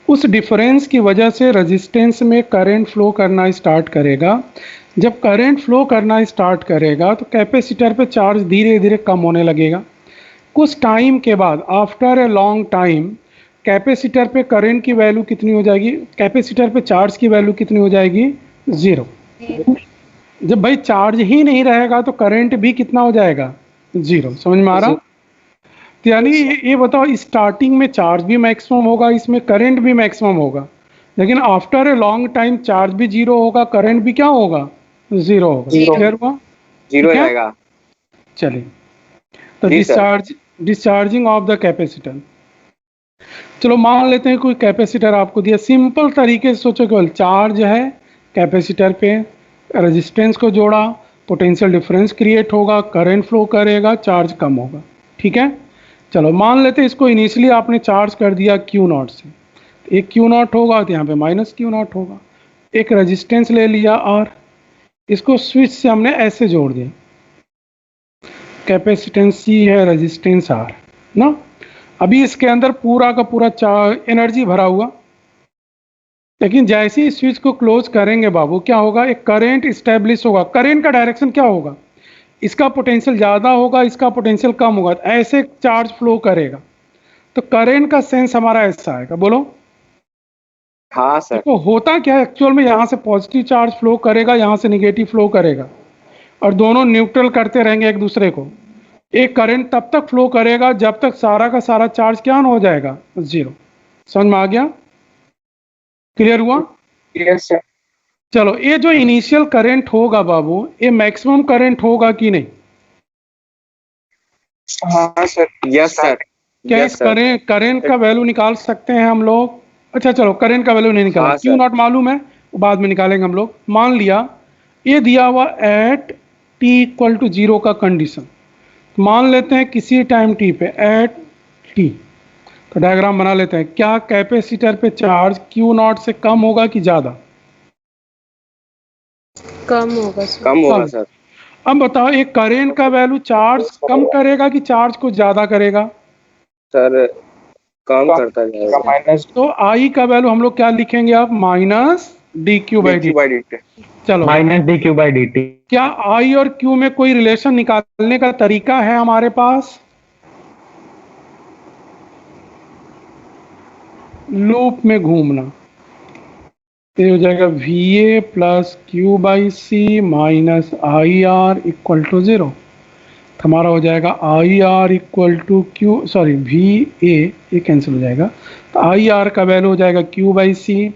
उस डिफरेंस की वजह से रेजिस्टेंस में करंट फ्लो करना स्टार्ट करेगा। जब करंट फ्लो करना स्टार्ट करेगा तो कैपेसिटर पे चार्ज धीरे धीरे कम होने लगेगा। कुछ टाइम के बाद, after a long time, capacitor पे करंट की वैल्यू कितनी हो जाएगी? कैपेसिटर पे चार्ज की वैल्यू कितनी हो जाएगी? 0। जब भाई चार्ज ही नहीं रहेगा तो करंट भी कितना हो जाएगा, जीरो। समझ में आ रहा? तो यानी ये बताओ, स्टार्टिंग में चार्ज भी मैक्सिमम होगा, इसमें करंट भी मैक्सिमम होगा, लेकिन after a long time charge भी जीरो होगा, करंट भी क्या होगा, जीरो होगा। जीरो। क्लियर हुआ? जीरो ठीक है, जाएगा। चलिए। तो जी sir. Discharging of the capacitor. चलो मान लेते हैं कोई कैपेसिटर आपको दिया, सिंपल तरीके से सोचो, केवल चार्ज है कैपेसिटर पे, रेजिस्टेंस को जोड़ा, पोटेंशियल डिफरेंस क्रिएट होगा, करंट फ्लो करेगा, चार्ज कम होगा। ठीक है, चलो मान लेते हैं इसको इनिशियली आपने चार्ज कर दिया क्यू नॉट से, तो एक क्यू नॉट होगा तो यहाँ पे माइनस क्यू नॉट होगा। एक रेजिस्टेंस ले लिया आर, इसको स्विच से हमने ऐसे जोड़ दिया, कैपेसिटेंस सी है, रेजिस्टेंस आर ना। अभी इसके अंदर पूरा का पूरा चार्ज एनर्जी भरा हुआ, लेकिन जैसे ही स्विच को क्लोज करेंगे बाबू, क्या होगा, एक करंट स्टैब्लिश होगा। करंट का डायरेक्शन क्या होगा, इसका पोटेंशियल ज़्यादा होगा, इसका पोटेंशियल कम होगा, ऐसे चार्ज फ्लो करेगा। तो करंट का सेंस हमारा ऐसा आएगा, बोलो। हाँ सर। देखो होता क्या है एक्चुअल में, यहाँ से पॉजिटिव चार्ज फ्लो करेगा, यहाँ से निगेटिव फ्लो करेगा, और दोनों न्यूट्रल करते रहेंगे एक दूसरे को। एक करंट तब तक फ्लो करेगा जब तक सारा का सारा चार्ज क्या हो जाएगा, जीरो। समझ में आ गया? क्लियर हुआ? Yes sir. चलो, ये जो इनिशियल करंट होगा बाबू, ये मैक्सिमम करंट होगा कि नहीं? हाँ सर। Yes sir. क्या यस इस सर। करंट का वैल्यू निकाल सकते हैं हम लोग? अच्छा चलो, करंट का वैल्यू नहीं निकाला, हाँ क्यू सर। नॉट मालूम है, वो बाद में निकालेंगे हम लोग। मान लिया ये दिया हुआ at T equal to zero का कंडीशन, मान लेते हैं किसी टाइम टी पे एट टी, तो डायग्राम बना लेते हैं। क्या कैपेसिटर पे चार्ज क्यू नॉट से कम होगा कि ज़्यादा? कम होगा सर। कम होगा कम। सर। अब बताओ, एक करंट का वैल्यू चार्ज कम करेगा कि चार्ज को ज़्यादा करेगा? सर कम करता जाएगा। माइनस तो आई का वैल्यू हम लोग क्या लिखेंगे, आप minus D Q by D. By D T. चलो, minus D Q by D T. क्या आई और क्यू में कोई रिलेशन निकालने का तरीका है हमारे पास? लूप में घूमना, तो ये हो जाएगा V A plus Q by C minus I R equal to zero. तो हमारा हो जाएगा I R equal to Q, sorry V A, ये कैंसिल हो जाएगा, तो आई आर का वैल्यू हो जाएगा क्यू बाई सी,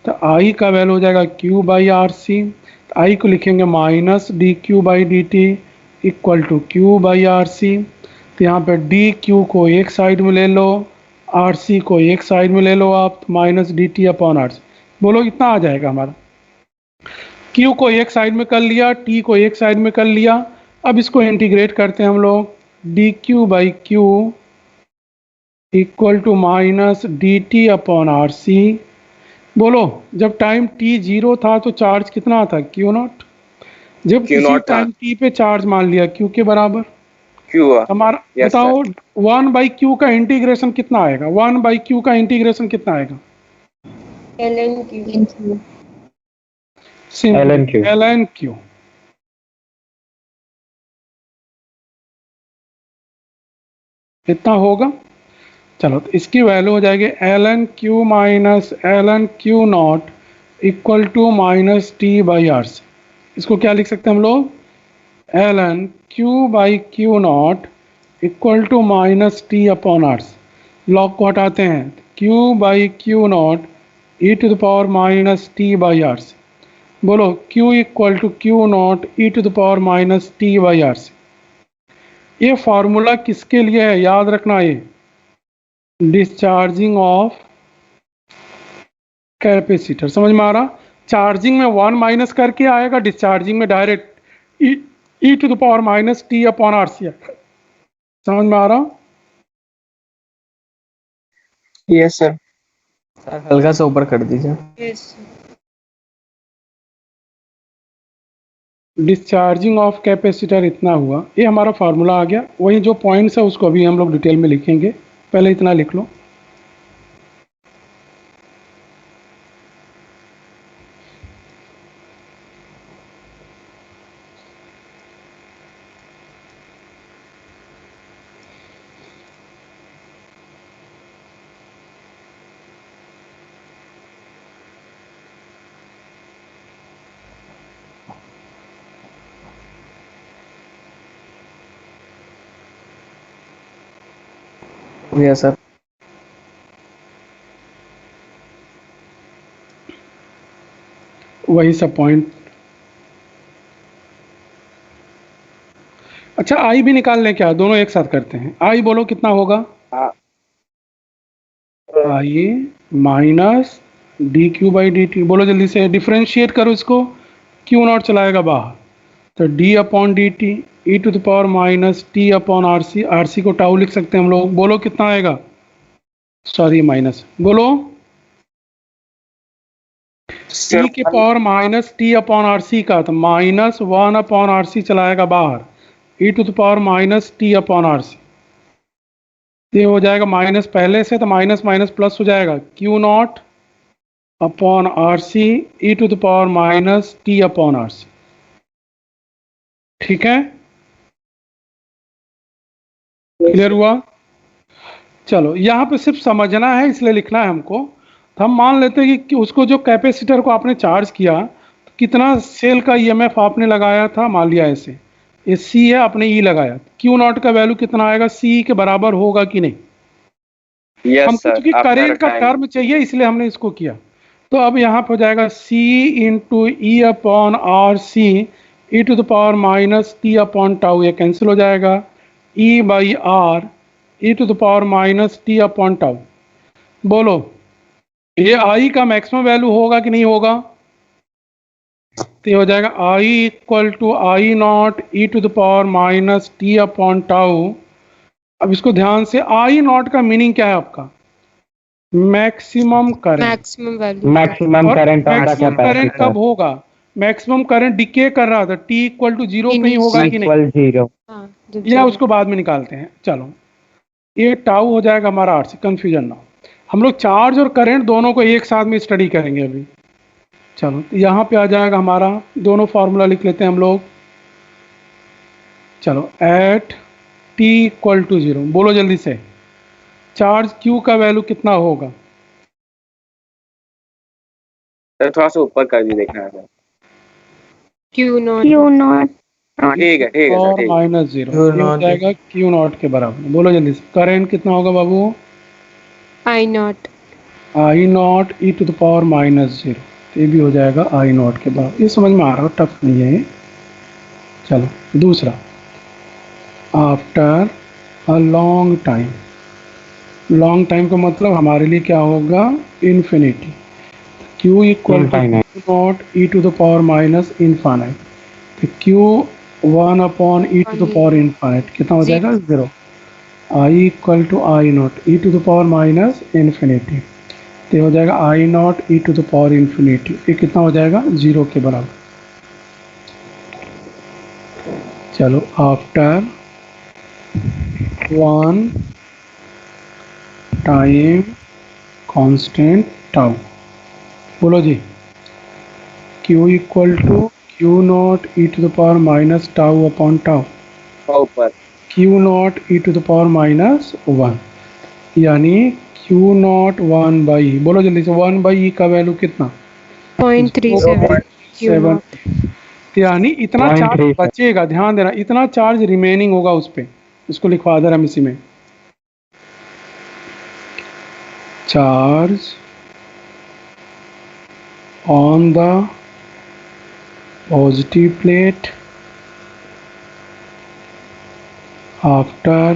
तो आई का वैल्यू हो जाएगा क्यू बाई आर सी। तो आई को लिखेंगे minus D Q by D T equal to Q by R C. तो यहाँ पे डी क्यू को एक साइड में ले लो, आर सी को एक साइड में ले लो आप, तो minus D T upon R C. बोलो कितना आ जाएगा हमारा? क्यू को एक साइड में कर लिया, टी को एक साइड में कर लिया। अब इसको इंटीग्रेट करते हैं हम लोग, D Q by Q equal to minus D T upon R C. बोलो, जब टाइम टी जीरो था तो चार्ज कितना था, क्यू नॉट। जब क्यू किसी नॉट था। टाइम टी पे चार्ज मान लिया क्यू के बराबर, क्यू हुआ। हमारा यस बताओ सर। वन बाई क्यू का इंटीग्रेशन कितना आएगा, वन बाई क्यू का इंटीग्रेशन कितना आएगा? ln Q. Simple LNQ। L N Q. इतना होगा। चलो, तो इसकी वैल्यू हो जाएगी L N Q minus L N Q naught equal to minus T by R C. इसको क्या लिख सकते हैं हम लोग, L N Q by Q naught equal to minus T upon R C. Log को हटाते हैं, Q by Q naught E to the power minus T by R C. बोलो, Q equal to Q naught E to the power minus T by R C. ये formula किसके लिए है, याद रखना, ये डिस्चार्जिंग ऑफ कैपेसिटर। समझ में आ रहा? चार्जिंग में वन माइनस करके आएगा, डिस्चार्जिंग में direct E to the power minus T upon R C. समझ में आ रहा? Yes sir. सर हल्का सा ऊपर कर दीजिए। यस। डिस्चार्जिंग ऑफ कैपेसिटर इतना हुआ, ये हमारा फार्मूला आ गया। वही जो पॉइंट्स है उसको अभी हम लोग डिटेल में लिखेंगे, पहले इतना लिख लो। हो गया सर। वही सब पॉइंट। अच्छा आई भी निकाल लें क्या, दोनों एक साथ करते हैं। आई बोलो कितना होगा, हाँ I minus D Q by D T. बोलो जल्दी से, डिफ्रेंशिएट करो इसको, क्यू नॉट चलाएगा बाहर, तो D upon D T E to the power minus T upon R C. R C को टाउ लिख सकते हैं हम लोग। बोलो कितना आएगा, सॉरी माइनस, बोलो टी के power minus T upon R C का, तो minus one upon R C चलाएगा बाहर, E to the power minus T upon R C. ये हो जाएगा माइनस पहले से, तो माइनस माइनस प्लस हो जाएगा, Q naught upon R C E to the power minus T upon R C. ठीक है, क्लियर हुआ। चलो यहाँ पे सिर्फ समझना है इसलिए लिखना है हमको। तो हम मान लेते हैं कि उसको जो कैपेसिटर को आपने चार्ज किया, तो कितना सेल का ईएमएफ आपने लगाया था, मान लिया ऐसे, ये सी है, आपने ई लगाया, क्यू नॉट का वैल्यू कितना आएगा, सी के बराबर होगा कि नहीं। यस हमको सर, चूंकि करेंट का टर्म चाहिए इसलिए हमने इसको किया। तो अब यहाँ पे हो जाएगा C into E upon R C E to the power minus T upon tau, ये कैंसिल हो जाएगा, E by R E to the power minus T upon tau. बोलो ये आई का मैक्सिमम वैल्यू होगा कि नहीं होगा, तो ये हो जाएगा I equal to I naught E to the power minus T upon tau. अब इसको ध्यान से, आई नॉट का मीनिंग क्या है आपका, maximum current. Maximum value. Maximum current कब होगा, मैक्सिमम करंट डिके कर रहा था, टी इक्वल टू जीरो पे ही होगा कि नहीं, हाँ, जब या उसको बाद में निकालते हैं। चलो ये टाउ हो जाएगा हमारा आर से, कंफ्यूजन ना हो। हम लोग चार्ज और करंट दोनों को एक साथ में स्टडी करेंगे अभी। चलो तो यहाँ पे आ जाएगा हमारा, दोनों फार्मूला लिख लेते हैं हम लोग। चलो at T equal to zero, बोलो जल्दी से, चार्ज क्यू का वैल्यू कितना होगा, सर थोड़ा सा ऊपर कर दी, देखना है सर। Q not. ठीक है सर, और ठीक है। माइनस जीरो हो जाएगा क्यू नॉट के बराबर। बोलो जल्दी से, करंट कितना होगा बाबू, I naught. I naught E to the power minus zero, तो ये भी हो जाएगा आई नॉट के बराबर। ये समझ में आ रहा हो, टफ नहीं है ये। चलो दूसरा, after a long time, long time का मतलब हमारे लिए क्या होगा, infinity. Q equal to naught E to the power minus infinite, तो Q one upon E to the power infinite कितना हो जाएगा, zero. I equal to I naught E to the power minus infinity, तो हो जाएगा I naught E to the power infinity, ये कितना हो जाएगा, जीरो के बराबर। चलो after one time constant tau, बोलो जी, Q equal to Q naught E to the power minus tau upon tau, ऊपर Q naught E to the power minus one, यानी क्यू नॉट वन बाई, बोलो जल्दी से, वन बाई ई का value कितना, 0.37। यानी इतना चार्ज बचेगा, ध्यान देना, इतना चार्ज रिमेनिंग होगा उस पर। इसको लिखवा दे रहा हम इसी में, charge on the positive plate after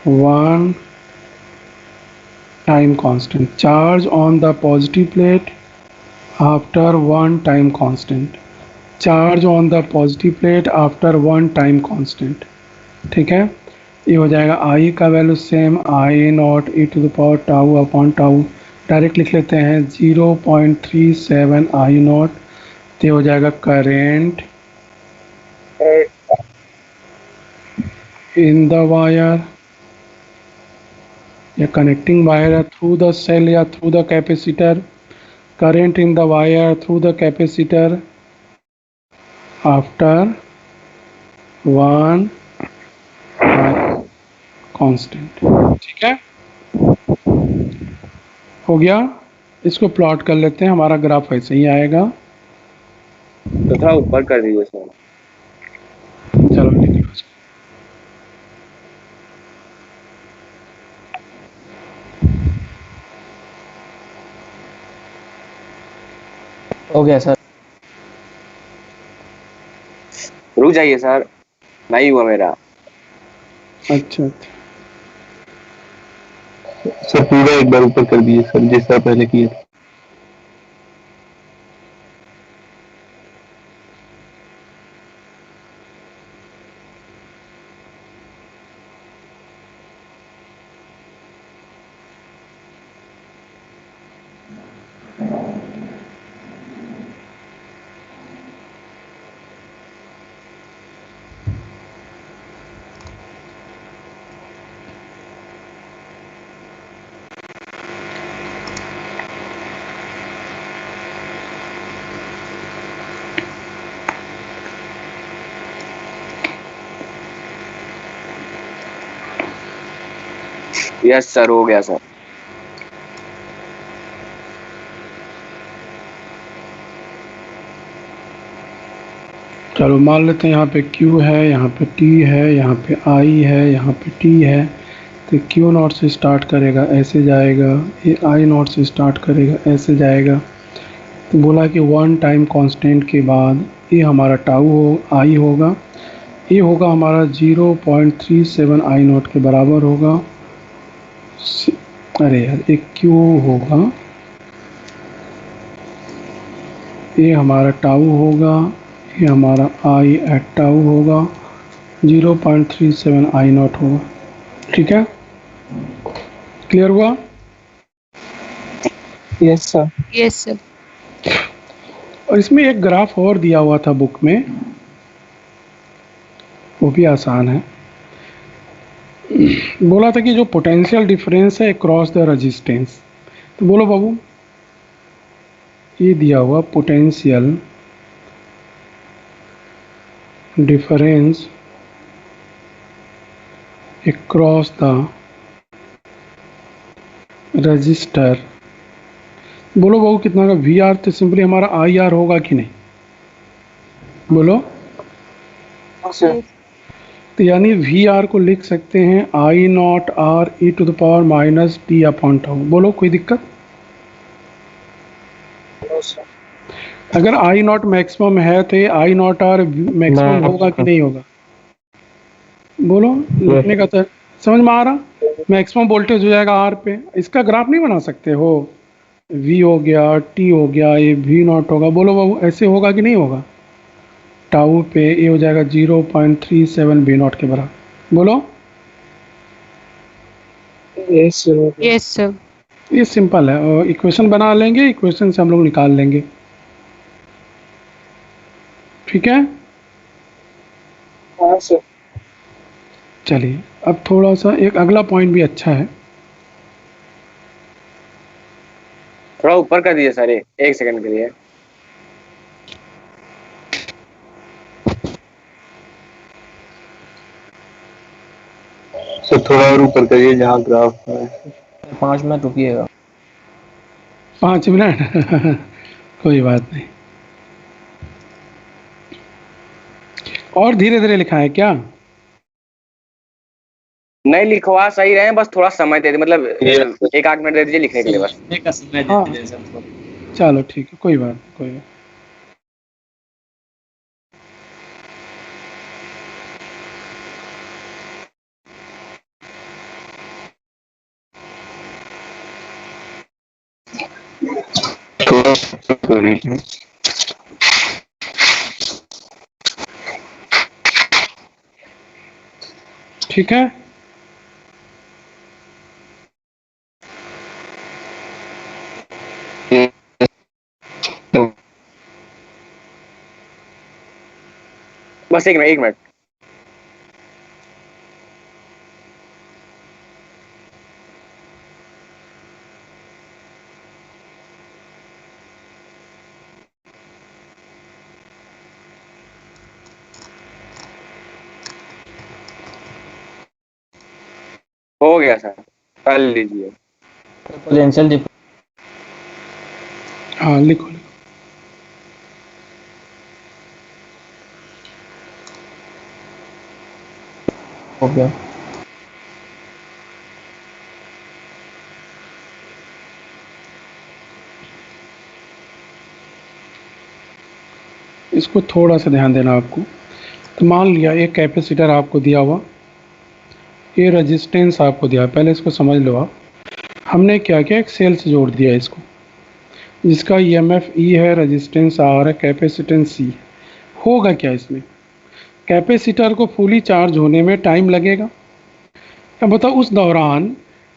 one time constant, charge on the positive plate after one time constant, charge on the positive plate after one time constant। ठीक है, ये हो जाएगा आई का value same, I naught E to the power tau upon tau, direct लिख लेते हैं 0.37 I naught, तो हो जाएगा करेंट इन द वायर या connecting wire through the cell या through the capacitor, current in the wire through the capacitor after one constant. ठीक है, हो गया। इसको प्लॉट कर लेते हैं, हमारा ग्राफ ऐसे ही आएगा। तो थोड़ा ऊपर कर दीजिए सर। चलो लिख लो इसको। हो गया सर। रुक जाइए सर, नहीं हुआ मेरा। अच्छा अच्छा, सर पूरा एक बार ऊपर कर दिए सर, जिस तरह पहले किए थे। यस सर, हो गया सर। चलो मान लेते हैं यहाँ पे Q है, यहाँ पे T है, यहाँ पे I है, यहाँ पे T है। तो Q नॉट से स्टार्ट करेगा ऐसे जाएगा, ये I नॉट से स्टार्ट करेगा ऐसे जाएगा। तो बोला कि वन टाइम कांस्टेंट के बाद ये हमारा टाउ हो I होगा, ये होगा हमारा 0.37 I नॉट के बराबर होगा। अरे यार, एक Q होगा, ये हमारा टाउ होगा, ये हमारा I एट टाउ होगा, 0.37 I नॉट होगा। ठीक है, क्लियर हुआ? Yes sir. Yes, sir. और इसमें एक ग्राफ और दिया हुआ था बुक में, वो भी आसान है। बोला था कि जो पोटेंशियल डिफरेंस है क्रॉस द रेजिस्टेंस। तो बोलो बाबू, ये दिया हुआ potential difference across the register, बोलो बाबू कितना का वी आर, तो सिंपली हमारा आई आर होगा कि नहीं, बोलो। तो यानी वी आर को लिख सकते हैं I naught R E to the power minus T upon tau. बोलो कोई दिक्कत? अगर आई नॉट मैक्सिमम है तो आई नॉट आर मैक्सिमम होगा कि नहीं होगा, बोलो। लिखने का तो समझ में आ रहा, मैक्सिमम वोल्टेज हो जाएगा आर पे। इसका ग्राफ नहीं बना सकते हो, वी हो गया, टी हो गया, ये वी नॉट होगा। बोलो बाबू ऐसे होगा कि नहीं होगा? टाउ पे ये हो जाएगा 0.37 वी नॉट के बराबर। बोलो। Yes, sir. ये सिंपल है, और इक्वेशन बना लेंगे, इक्वेशन से हम लोग निकाल लेंगे। ठीक है, हाँ सर। चलिए अब थोड़ा सा एक अगला पॉइंट भी अच्छा है। थोड़ा ऊपर कर दिए सर, एक सेकंड के लिए। सर थोड़ा और ऊपर करिए जहाँ ग्राफ है। 5 मिनट रुकिएगा। 5 मिनट कोई बात नहीं, और धीरे धीरे लिखा है क्या? नहीं लिखवा सही रहे हैं, बस थोड़ा समय दे दे, मतलब 1 आध मिनट दे दीजिए लिखने के लिए बस। हाँ चलो ठीक है, कोई बात नहीं, कोई बात। थोड़ा कर लीजिए। ठीक है, बस 1 मिनट। हो गया सर, कर लीजिए। पोटेंशियल डिफरेंस हाँ लिखो लिखो। हो गया। इसको थोड़ा सा ध्यान देना आपको। तो मान लिया एक कैपेसिटर आपको दिया हुआ, ये रेजिस्टेंस आपको दिया है, पहले इसको समझ लो आप। हमने क्या किया, एक सेल से जोड़ दिया इसको, जिसका EMF E है, रेजिस्टेंस R है, कैपेसिटेंस C। होगा क्या इसमें, कैपेसिटर को फुली चार्ज होने में टाइम लगेगा। अब बताओ उस दौरान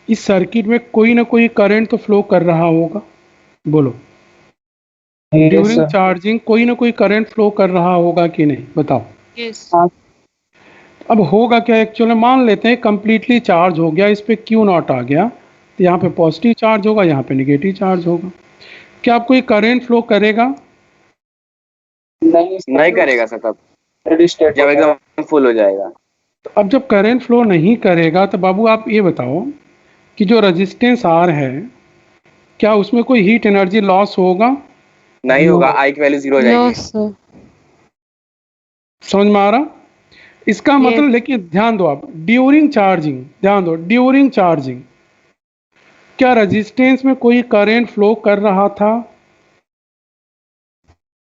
इस सर्किट में कोई ना कोई करंट तो फ्लो कर रहा होगा, बोलो। ड्यूरिंग चार्जिंग कोई ना कोई करंट फ्लो कर रहा होगा कि नहीं, बताओ। यस। अब होगा क्या, एक्चुअली मान लेते हैं कंप्लीटली चार्ज हो गया, इस पे Q0 आ गया, तो यहाँ पे पॉजिटिव चार्ज होगा, यहाँ पे नेगेटिव चार्ज होगा। क्या आप कोई करंट फ्लो करेगा? नहीं करेगा सर, तब जब एकदम फुल हो जाएगा। तो अब जब करंट फ्लो नहीं करेगा तो बाबू आप ये बताओ कि जो रेजिस्टेंस R है, क्या उसमें कोई हीट एनर्जी लॉस होगा? नहीं होगा, आई की वैल्यू 0 हो जाएगी। सर। समझ में आ रहा? इसका मतलब, लेकिन ध्यान दो आप, ड्यूरिंग चार्जिंग, ध्यान दो, ड्यूरिंग चार्जिंग क्या रेजिस्टेंस में कोई करंट फ्लो कर रहा था?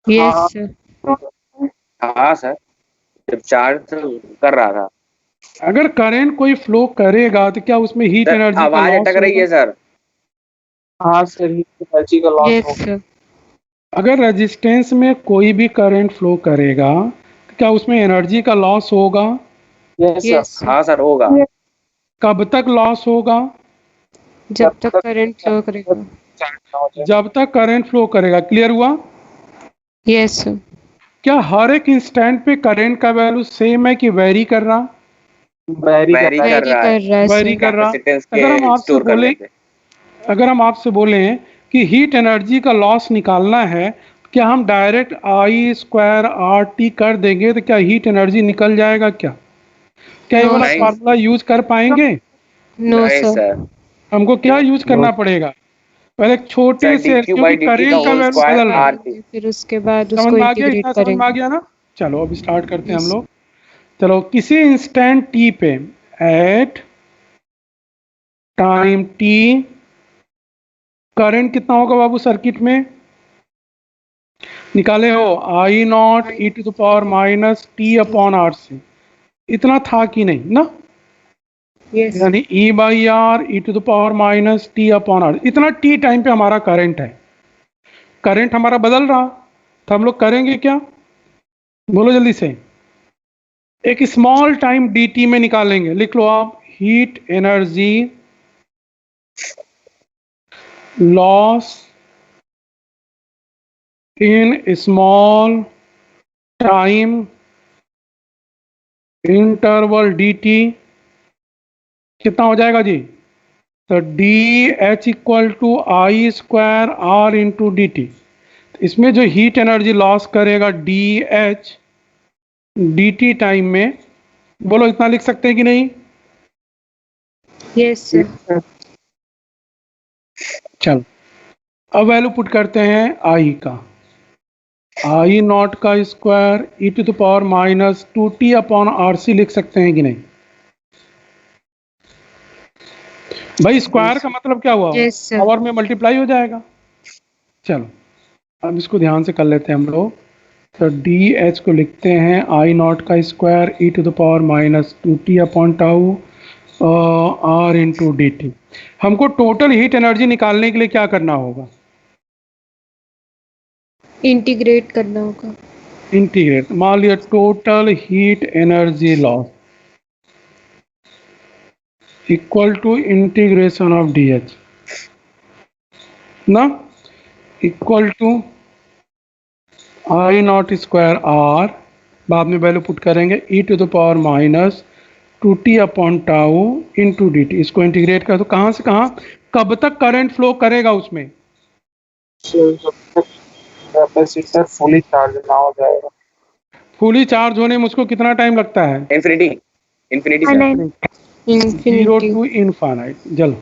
Yes sir. हाँ सर, जब चार्ज कर रहा था। अगर करंट कोई फ्लो करेगा तो क्या उसमें हीट सर, एनर्जी का आवाज लॉस अटक रही है होगा? सर। हाँ सर, एनर्जी का लॉस यस होगा। सर। अगर रेजिस्टेंस में कोई भी करंट फ्लो करेगा तो क्या उसमें एनर्जी का लॉस होगा? Yes yes sir. सर। हाँ सर, होगा। कब तक लॉस होगा? जब तक करंट फ्लो करेगा। जब तक करंट फ्लो करेगा। क्लियर हुआ? Yes sir. क्या हर एक इंस्टेंट पे करंट का वैल्यू सेम है कि वेरी कर रहा? वेरी वेरी कर रहा है। कर रहा है वेरी सर। कर रहा। कैपेसिटेंस अगर हम के आपसे स्टोर करने बोले, से। अगर हम आपसे बोलें कि हीट एनर्जी का लॉस निकालना है, क्या हम डायरेक्ट I² RT कर देंगे तो क्या हीट एनर्जी निकल जाएगा? क्या ये No, वाला नहीं। फार्मूला यूज कर पाएंगे? नो नहीं सर। सर। हमको क्या यूज करना पड़ेगा? पहले एक छोटे सर, से, dq by क्योंकि dt का करंट का होल वैल्यू स्क्वायर बदल रहा है। RT। फिर उसके बाद समझ उसको में आ गया? इंटीग्रेट इतना समझ में आ करेंगे। गया ना? चलो अब स्टार्ट करते हैं हम Yes. लोग। चलो, किसी इंस्टेंट टी पे, एट टाइम टी, करंट कितना होगा बाबू सर्किट में? निकाले हो, I0 e⁻t/RC। इतना था कि नहीं ना? Yes. यानी E/R e⁻t/R, इतना टी टाइम पे हमारा करंट है। करंट हमारा बदल रहा, तो हम लोग करेंगे क्या, बोलो जल्दी से। एक स्मॉल टाइम dt में निकालेंगे, लिख लो आप, heat energy loss in small time interval dt कितना हो जाएगा जी? तो DH = I²R इंटू dt। इसमें जो हीट एनर्जी लॉस करेगा DH dt टाइम में, बोलो इतना लिख सकते हैं कि नहीं? Yes sir. चलो अब वैल्यू पुट करते हैं I का, I0 का स्क्वायर e⁻²t/RC लिख सकते हैं कि नहीं? भाई स्क्वायर का मतलब क्या हुआ? Yes, sir. पावर में मल्टीप्लाई हो जाएगा। चलो अब इसको ध्यान से कर लेते हैं हम लोग। तो DH को लिखते हैं I0 का square e⁻²t/τ R into dt। हमको टोटल हीट एनर्जी निकालने के लिए क्या करना होगा? इंटीग्रेट करना होगा। इंटीग्रेट। मान लिया total heat energy loss equal to integration of DH ना, equal to I0 square R, बाद में वैल्यू पुट करेंगे e⁻²t/τ इंटू dt। इसको इंटीग्रेट कर, तो कहाँ से कहाँ, कब तक करंट फ्लो करेगा उसमें? कैपेसिटर फुली चार्ज ना हो जाएगा। फुली चार्ज होने में उसको कितना टाइम लगता है? Infinity. Infinity sir. 0 to infinite. चलो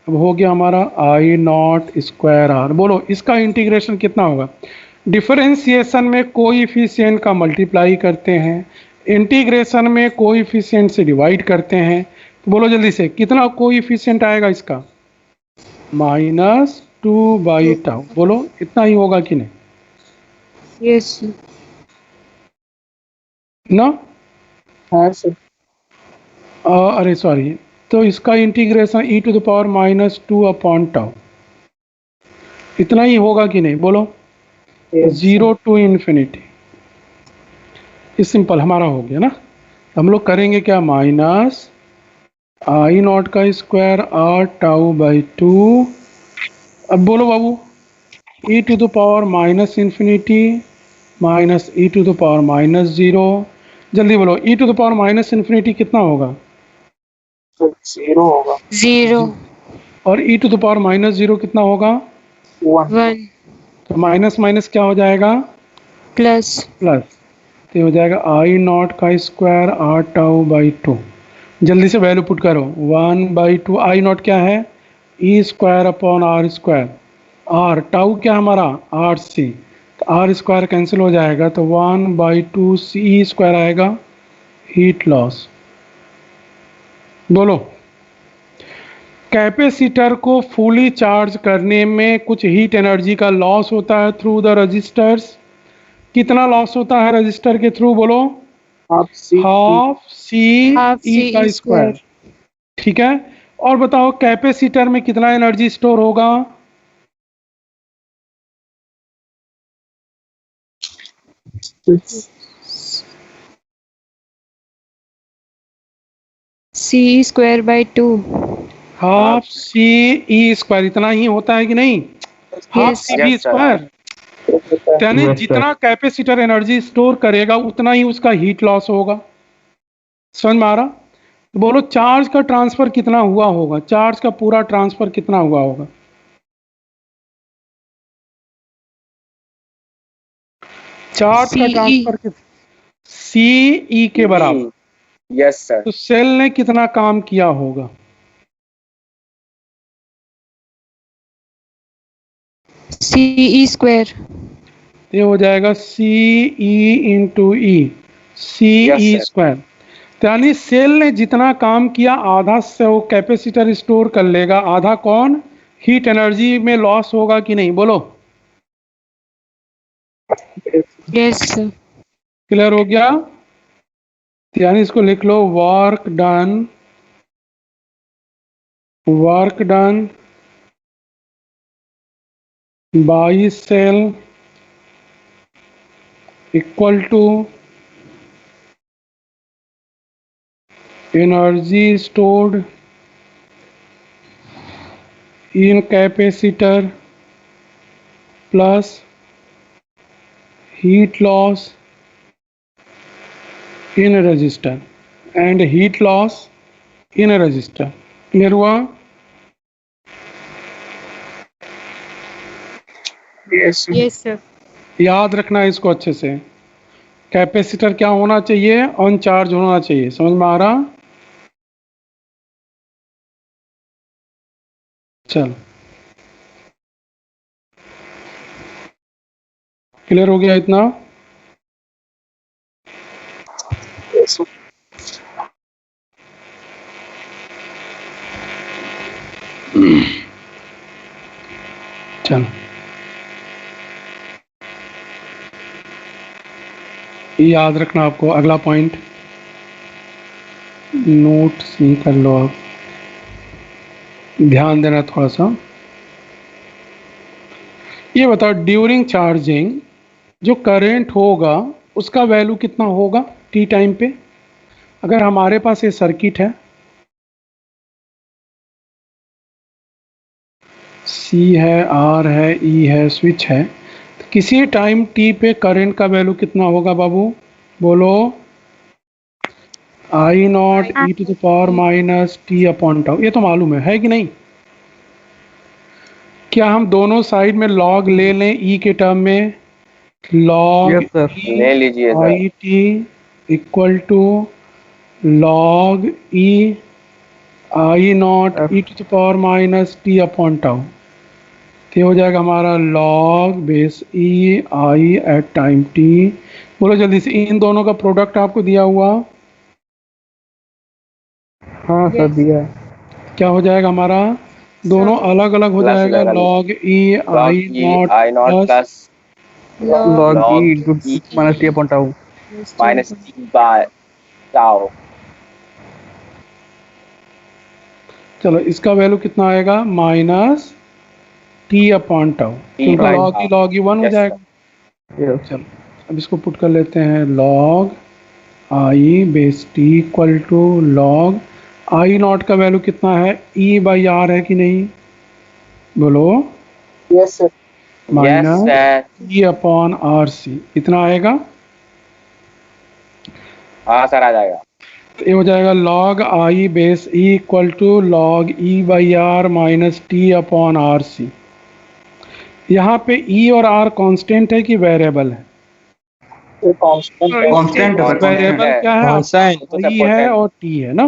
अब हो गया हमारा I0 स्क्वायर R। बोलो इसका इंटीग्रेशन कितना होगा? डिफरेंशिएशन में कोएफिशिएंट का मल्टीप्लाई करते हैं, इंटीग्रेशन में कोएफिशिएंट से डिवाइड करते हैं। तो बोलो जल्दी से, कितना कोएफिशिएंट आएगा इसका? -2/τ। बोलो इतना ही होगा कि नहीं? Yes sir. ना। हाँ सर। अरे सॉरी, तो इसका integration e to the power -2 upon tau, इतना ही होगा कि नहीं बोलो। Yes, 0 टू इन्फिनिटी, ये सिंपल हमारा हो गया ना। हम लोग करेंगे क्या, माइनस आई नॉट का स्क्वायर आर टाउ बाई 2। अब बोलो बाबू, e to the power minus infinity minus e to the power -0। जल्दी बोलो, e to the power minus infinity कितना होगा, सर 0 होगा। 0 और e टू द पावर -0 कितना होगा। 1। 1 तो माइनस माइनस क्या हो जाएगा, प्लस प्लस। तो ये हो जाएगा आई नॉट का स्क्वायर आर टाउ बाई 2। जल्दी से वैल्यू पुट करो, 1/2। आई नॉट क्या है, E square upon R square. R tau क्या हमारा, आर सी, तो आर स्क्वायर कैंसिल हो जाएगा, तो 1/2 सी स्क्वायर आएगा, हीट लॉस। बोलो, कैपेसिटर को फुली चार्ज करने में कुछ हीट एनर्जी का लॉस होता है थ्रू द रजिस्टर्स। कितना लॉस होता है रजिस्टर के थ्रू, बोलो। Half C half C half E C का स्क्वायर। ठीक है, और बताओ कैपेसिटर में कितना एनर्जी स्टोर होगा। C square by 2। Half C E square, इतना ही होता है कि नहीं, half Yes. C B Yes, sir. Square. यानी Yes, sir. जितना कैपेसिटर एनर्जी स्टोर करेगा उतना ही उसका हीट लॉस होगा। समझ में आ रहा। तो बोलो चार्ज का ट्रांसफर कितना हुआ होगा, चार्ज का पूरा ट्रांसफर कितना हुआ होगा। चार्ज का CE. ट्रांसफर सी ई के बराबर। Yes sir. तो सेल ने कितना काम किया होगा, CE स्क्वायर। ये हो जाएगा सी ई इंटू ई, सी Yes, ई sir. स्क्वायर। तो यानी सेल ने जितना काम किया आधा से वो कैपेसिटर स्टोर कर लेगा, आधा कौन, हीट एनर्जी में लॉस होगा कि नहीं, बोलो। Yes sir. क्लियर हो गया। तो यानी इसको लिख लो, work done by cell equal to energy stored in capacitor plus heat loss in a resistor and heat loss in a resistor। Clear हुआ। Yes yes sir. याद रखना है इसको अच्छे से, कैपेसिटर क्या होना चाहिए, अनचार्ज होना चाहिए। समझ में आ रहा। चल क्लियर हो गया इतना। यस चल याद रखना आपको, अगला पॉइंट नोट सी कर लो आप, ध्यान देना थोड़ा सा। ये बताओ ड्यूरिंग चार्जिंग जो करंट होगा उसका वैल्यू कितना होगा टी टाइम पे। अगर हमारे पास ये सर्किट है, सी है, आर है, ई है, स्विच है, तो किसी टाइम टी पे करंट का वैल्यू कितना होगा बाबू, बोलो। I naught E to the power minus T upon tau, ये तो मालूम है कि नहीं। क्या हम दोनों साइड में लॉग ले लें ई के टर्म में, लॉग Yes, sir. ले लीजिए sir. I T equal to log E I naught E to the power minus T upon tau. तो ये हो जाएगा हमारा log base E I at time T. बोलो जल्दी से, इन दोनों का प्रोडक्ट आपको दिया हुआ, हाँ सर दिया है। क्या हो जाएगा हमारा, दोनों अलग अलग हो Plus हो जाएगा, जाएगा log E I I naught naught plus log log e into E minus t upon tau। Minus T by tau. चलो इसका वैल्यू कितना आएगा, माइनस टी अपॉन टाउ, क्योंकि by लॉग ही वन हो Yes, जाएगा। चलो अब इसको पुट कर लेते हैं, log I base T equal to log I naught का वैल्यू कितना है, ई बाई आर है कि नहीं, बोलो, Yes, sir. Yes, minus sir. E upon R C, इतना आएगा। हाँ सर आ जाएगा। तो ये हो जाएगा log I base E equal to log E by R minus T upon R C. यहाँ पे ई और आर कांस्टेंट है कि वेरिएबल है, ये constant है। कांस्टेंट है सर, वेरिएबल है। क्या है, कांस्टेंट तो ई है और टी है ना।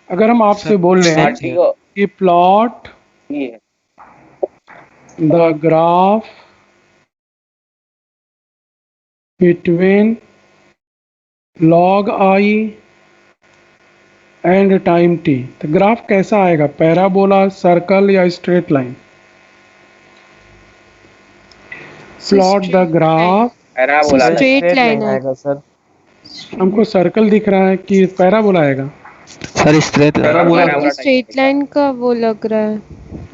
अगर हम आपसे बोल रहे हैं टी को कि प्लॉट टी है। The graph between log I and time T, तो ग्राफ कैसा आएगा, पैराबोला, सर्कल या straight line. Plot the graph, parabola है। स्ट्रेट लाइन आएगा सर। हमको सर्कल दिख रहा है कि पैराबोला आएगा, सर स्ट्रेट पैराबोला है। स्ट्रेट लाइन का वो लग रहा है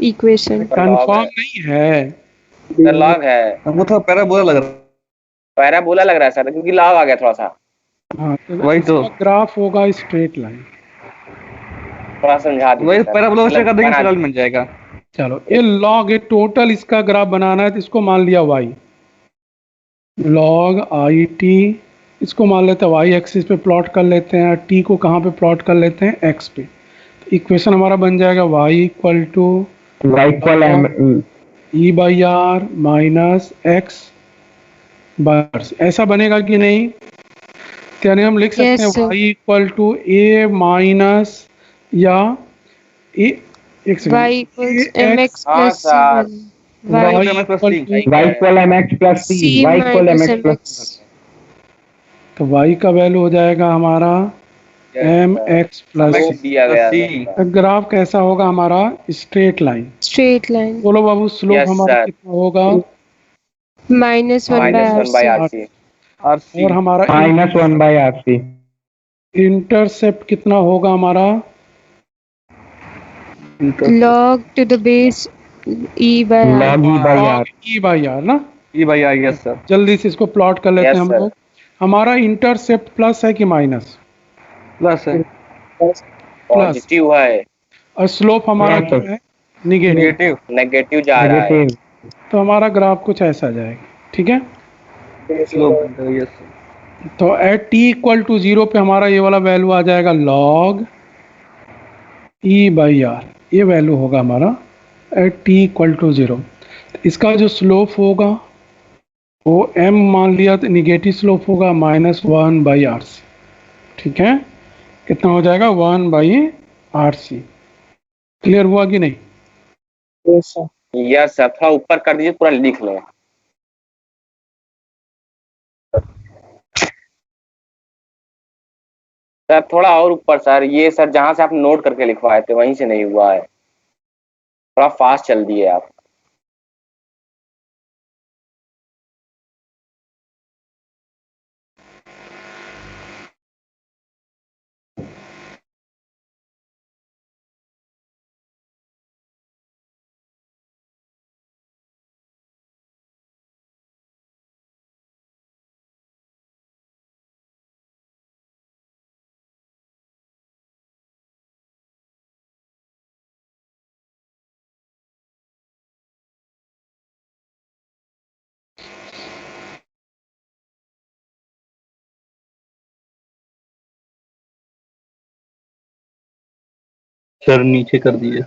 इक्वेशन। कंफर्म नहीं है। सर लॉग है, हमको थोड़ा पैराबोला लग रहा पैराबोला लग रहा है सर, क्योंकि लॉग आ गया थोड़ा सा। हाँ तो वही तो। इसका ग्राफ होगा स्ट्रेट लाइन। थोड़ा समझा है, दीजिए वही सर। पैराबोला से कर देंगे, बना सरल बन जाएगा। चलो ये लॉग, ये टोटल इसका ग्राफ बनाना है तो इसको मान लिया वाई, लॉग आई टी, इसको मान लेते हैं वाई एक्सिस पे प्लॉट कर लेते हैं, टी को कहाँ पे प्लॉट कर लेते हैं, एक्स पे। तो इक्वेशन हमारा बन जाएगा Y equal to E by R minus X by R, ऐसा बनेगा कि नहीं। तो यानी हम लिख सकते हैं Yes, sir. Y equal to A minus या ए, एक y second, equals A mx हाँ plus sir. c1. Y Y equal equal C. To, y equal M X plus c C, y equal M minus X plus mx. तो y का value हो जाएगा हमारा M X plus वो सी। दिया गया C. है। ग्राफ कैसा होगा हमारा, स्ट्रेट लाइन। Straight line. बोलो बाबू, स्लोप Yes, हमारा sir. कितना होगा, Minus 1 by minus one by rc. R C. RC. और हमारा minus one by R C, intercept कितना होगा हमारा, Log to the base e by r. Log E by R, E by R ना। E by I, yes sir. जल्दी से इसको plot कर लेते Yes, हैं हम sir. लोग। हमारा इंटरसेप्ट प्लस है कि माइनस, प्लस है, पॉजिटिव है, और स्लोप हमारा Plus. क्या है, निगेटिव। नेगेटिव। नेगेटिव जा रहा है। नेगेटिव, तो हमारा ग्राफ कुछ ऐसा जाएगा, ठीक है। स्लोप बन जाएगा, yes sir. तो एट टी इक्वल टू 0 पे हमारा ये वाला वैल्यू आ जाएगा लॉग ई बाई आर, ये वैल्यू होगा हमारा एट टी इक्वल टू 0। इसका जो स्लोप होगा वो m मान लिया तो निगेटिव स्लोप होगा minus one by R C, ठीक है। कितना हो जाएगा, 1 बाई आर सी। क्लियर हुआ कि नहीं। Yes, sir. यस सर, थोड़ा ऊपर कर दीजिए, पूरा लिख लो। सर थोड़ा और ऊपर सर, ये सर जहाँ से आप नोट करके लिखवाए थे वहीं से नहीं हुआ है, थोड़ा फास्ट चल दिए आप। सर नीचे कर दिए।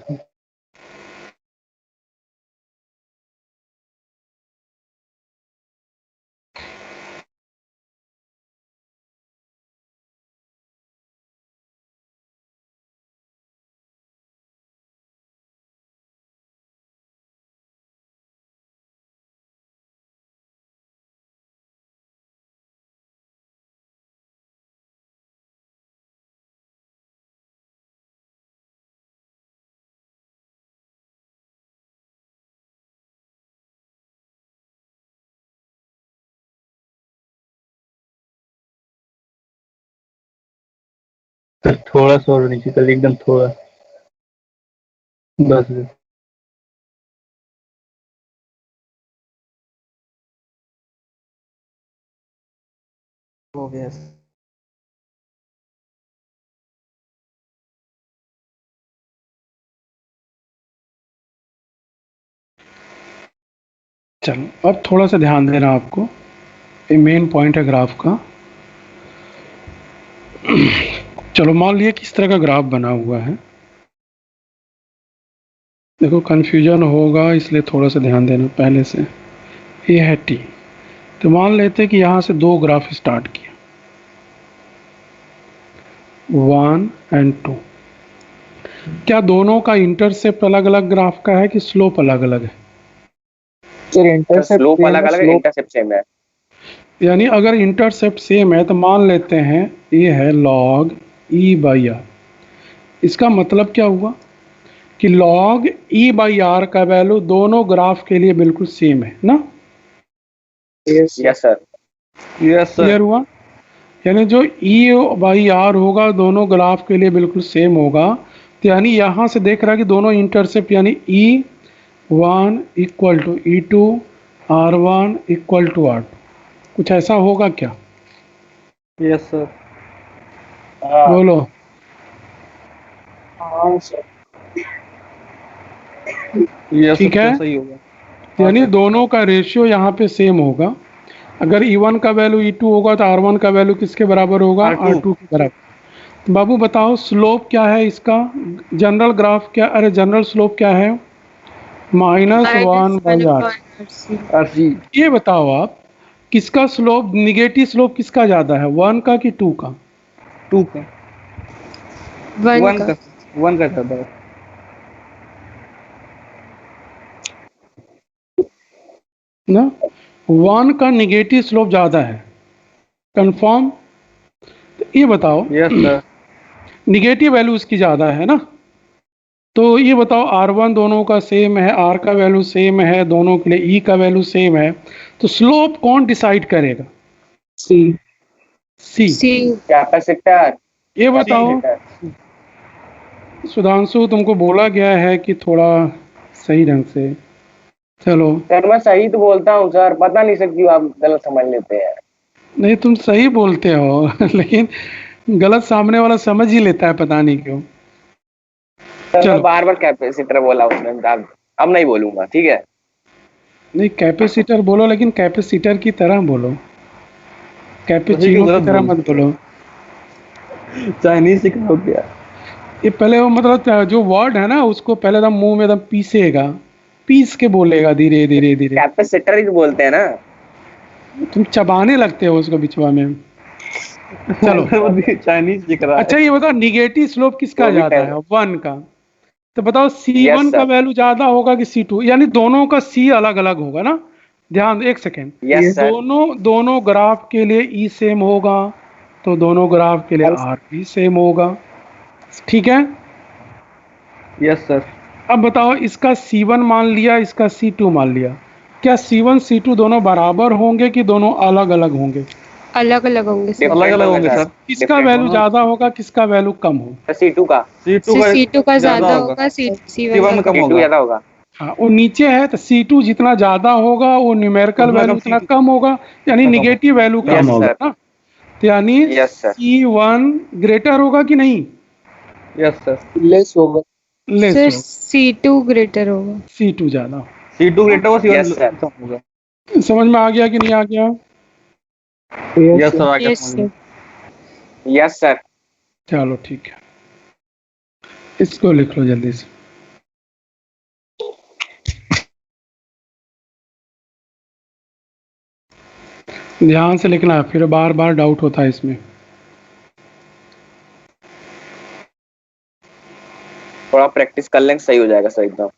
सर थोड़ा सा और नीचे कर, एकदम थोड़ा, बस। हो गया सर। चलो अब थोड़ा सा ध्यान देना आपको, ये मेन पॉइंट है ग्राफ का। चलो मान लिया किस तरह का ग्राफ बना हुआ है। देखो कन्फ्यूजन होगा इसलिए थोड़ा सा ध्यान देना पहले से। ये है टी, तो मान लेते हैं कि यहाँ से दो ग्राफ स्टार्ट किया, 1 और 2। क्या दोनों का इंटरसेप्ट अलग अलग ग्राफ का है कि स्लोप अलग अलग है? सर इंटरसेप्ट स्लोप अलग अलग है, इंटरसेप्ट सेम है। यानी अगर इंटरसेप्ट सेम है तो मान लेते हैं ये है log e/r। इसका मतलब क्या हुआ कि log e/r का वैल्यू दोनों ग्राफ के लिए बिल्कुल सेम है ना? Yes sir. Yes clear sir. हुआ? यानी जो e/r होगा दोनों ग्राफ के लिए बिल्कुल सेम होगा। तो यानी यहाँ से देख रहा है कि दोनों इंटरसेप्ट यानी e1 equal to e2, r1 equal to r2, कुछ ऐसा होगा क्या? Yes sir. बोलो। हाँ सर। यस ठीक सर, है, तो सही होगा। यानी दोनों का रेशियो यहाँ पे सेम होगा। अगर e1 का वैल्यू e2 होगा तो r1 का वैल्यू किसके बराबर होगा? R2 r2 के बराबर। तो बाबू बताओ स्लोप क्या है इसका? जनरल ग्राफ क्या, अरे जनरल स्लोप क्या है? -1/r। RC ये बताओ आप किसका स्लोप, निगेटिव स्लोप किसका ज़्यादा है, 1 का कि 2 का? 2 का, 1 का। 1 का ज़्यादा है। ना 1 का निगेटिव स्लोप ज़्यादा है, कंफर्म? तो ये बताओ यस सर। निगेटिव वैल्यू इसकी ज़्यादा है ना, तो ये बताओ r1 दोनों का सेम है, r का वैल्यू सेम है दोनों के लिए, e का वैल्यू सेम है, तो स्लोप कौन डिसाइड करेगा? सी। c। सी। कैपेसिटर। ये बताओ सुधांशु, तुमको बोला गया है कि थोड़ा सही ढंग से चलो। सर मैं सही तो बोलता हूँ सर, पता नहीं सर क्यों आप गलत समझ लेते हैं। नहीं तुम सही बोलते हो लेकिन गलत सामने वाला समझ ही लेता है, पता नहीं क्यों। सर चलो। मैं बार बार कैपेसिटर बोला उसने, अब नहीं बोलूंगा, ठीक है? नहीं कैपेसिटर बोलो, लेकिन कैपेसिटर की तरह बोलो, कैपेचिनो गलत की तरह बोल मत बोलो। चाइनीज सीख हो गया। ये पहले वो मतलब जो वर्ड है ना उसको पहले एकदम मुंह में एकदम पीसेगा, पीस के बोलेगा धीरे धीरे धीरे। कैपेसिटर ही तो बोलते हैं ना। तुम चबाने लगते हो उसको बिचवा में। चलो चाइनीज सीख रहा है। अच्छा ये बताओ निगेटिव स्लोप किसका वो भी ज्यादा पहले। है? 1 का। तो बताओ Yes, C1 का sir. वैल्यू ज्यादा होगा कि C2? यानी दोनों का C अलग अलग होगा ना। ध्यान एक सेकेंड, यस सर। दोनों ग्राफ के लिए E सेम होगा तो दोनों ग्राफ के लिए R भी सेम होगा, ठीक है? Yes sir. अब बताओ इसका C1 मान लिया, इसका C2 मान लिया, क्या C1 C2 दोनों बराबर होंगे कि दोनों अलग अलग होंगे? अलग अलग होंगे सर। अलग अलग होंगे सर। किसका वैल्यू ज्यादा होगा, किसका वैल्यू कम होगा? C2 का। C2 का ज्यादा होगा, C1 का कम C2 होगा। ज्यादा होगा। हाँ वो नीचे है तो C2 जितना ज्यादा होगा वो न्यूमेरिकल उतना वैल्यू कम उतना C2 कम होगा, यानी निगेटिव वैल्यू कम Yes, होगा sir. ना। तो यानी Yes, sir. C1 ग्रेटर होगा कि नहीं? Yes sir. लेस होगा। लेस सर होगा, C2 ग्रेटर होगा। C2 ज्यादा होगा। C2 ग्रेटर होगा, Yes, sir. C1 कम होगा। समझ में आ गया कि नहीं आ गया? यस सर, आगे यस समझ में। सर। Yes sir. चलो ठीक है, इसको लिख लो जल्दी से। ध्यान से लिखना है, फिर बार बार डाउट होता है इसमें। थोड़ा प्रैक्टिस कर लेंगे सही हो जाएगा सर एकदम।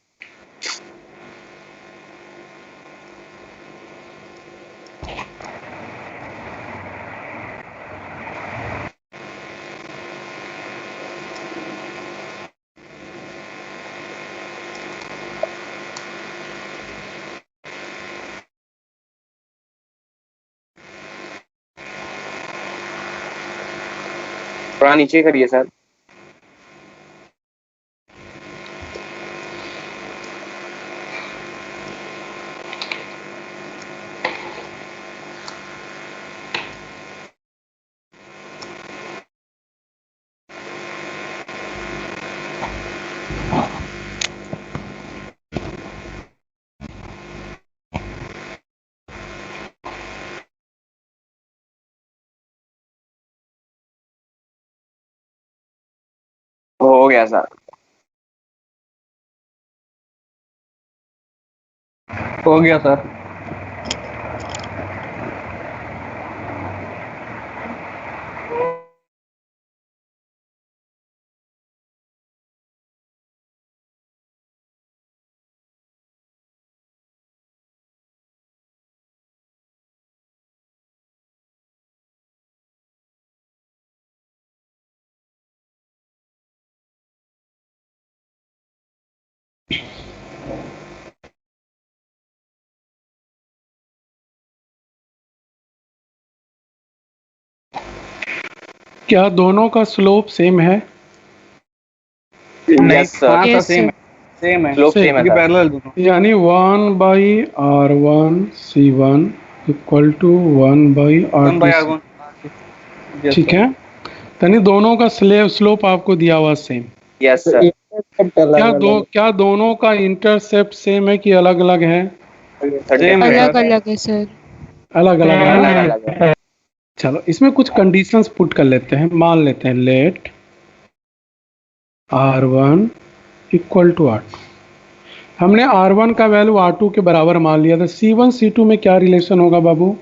थोड़ा नीचे करिए सर। गया सर। हो गया सर। क्या दोनों का स्लोप सेम है? नहीं यस सर, हाँ सर Yes, सेम sir. है सेम है स्लोप सेम है क्योंकि सर। पैरेलल दोनों। यानी 1/R1C1 equal to 1/R2C। 1/R1। ठीक है, यानी दोनों का स्लोप आपको दिया हुआ सेम। यस तो सर। इंटरसेप्ट अलग अलग क्या दोनों का इंटरसेप्ट सेम है कि अलग अलग है? सेम है अलग सर। अलग है सर। अलग अलग है। अलग अलग है। चलो इसमें कुछ कंडीशंस पुट कर लेते हैं। मान लेते हैं late R1 equal to R2। हमने R1 का वैल्यू R2 के बराबर मान लिया था। C1 C2 में क्या रिलेशन होगा बाबू?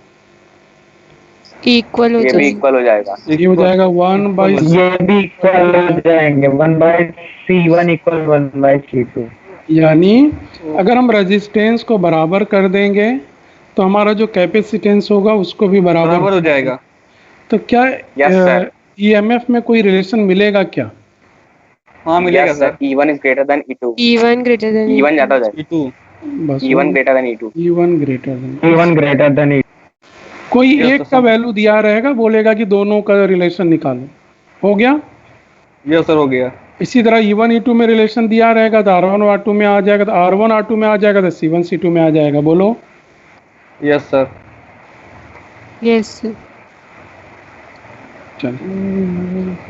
इक्वल हो ये भी जाएगा। इक्वल हो जाएगा। ये हो जाएगा 1/, ये भी इक्वल हो जाएंगे 1/C1 इक्वल 1/C2। यानी अगर हम रेजिस्टेंस को बराबर कर देंगे तो हमारा जो कैपेसिटेंस होगा उसको भी बराबर हो जाएगा। तो क्या यस सर। ईएमएफ में कोई रिलेशन मिलेगा क्या? हाँ मिलेगा yes sir, sir. E1 is greater than E2। E1 greater than E1 ज्यादा हो E2. जाएगा। E2। बस E1 greater than E2। E1 greater than. C1 greater than कोई Yes, एक तो का सर। वैल्यू दिया रहेगा, बोलेगा कि दोनों का रिलेशन निकालो। हो गया। ये सर हो गया। इसी तरह E1 E2 में रिलेशन दिया रहेगा तो R1 R2 में आ जाएगा, तो R1 R2 में आ जाएगा तो C1 C2 में आ जाएगा। बोलो। Yes sir. Yes, sir. चलो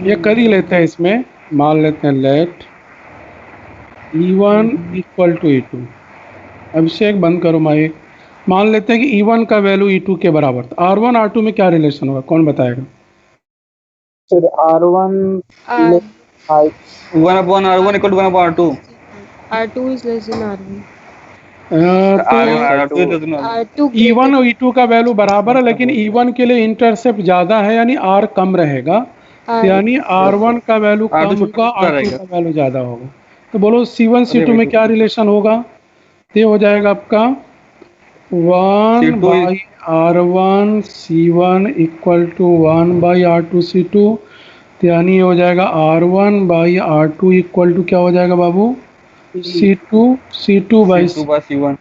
ये कर ही लेते हैं। इसमें मान लेते हैं late E1 equal to E2। अभिषेक बंद करो माइक। मान लेते हैं कि E1 का वैल्यू E2 के बराबर था। R1 R2 में क्या रिलेशन होगा, कौन बताएगा? फिर R1 R, I 1/R1 equal to 1/R2। R2 is less than R1. तो R2 E1 और E2 का वैल्यू बराबर है, लेकिन E1 के लिए इंटरसेप्ट ज्यादा है यानी R कम रहेगा। R, यानी R1 का वैल्यू R2 कम होगा, छोटा R2 रहेगा। का वैल्यू ज्यादा होगा। तो बोलो C1 C2 में क्या रिलेशन होगा? ये हो जाएगा आपका 1/R1 C1 equal to 1/R2 C2। यानी हो जाएगा R1/R2 इक्वल टू क्या हो जाएगा बाबू? C2 by. C1।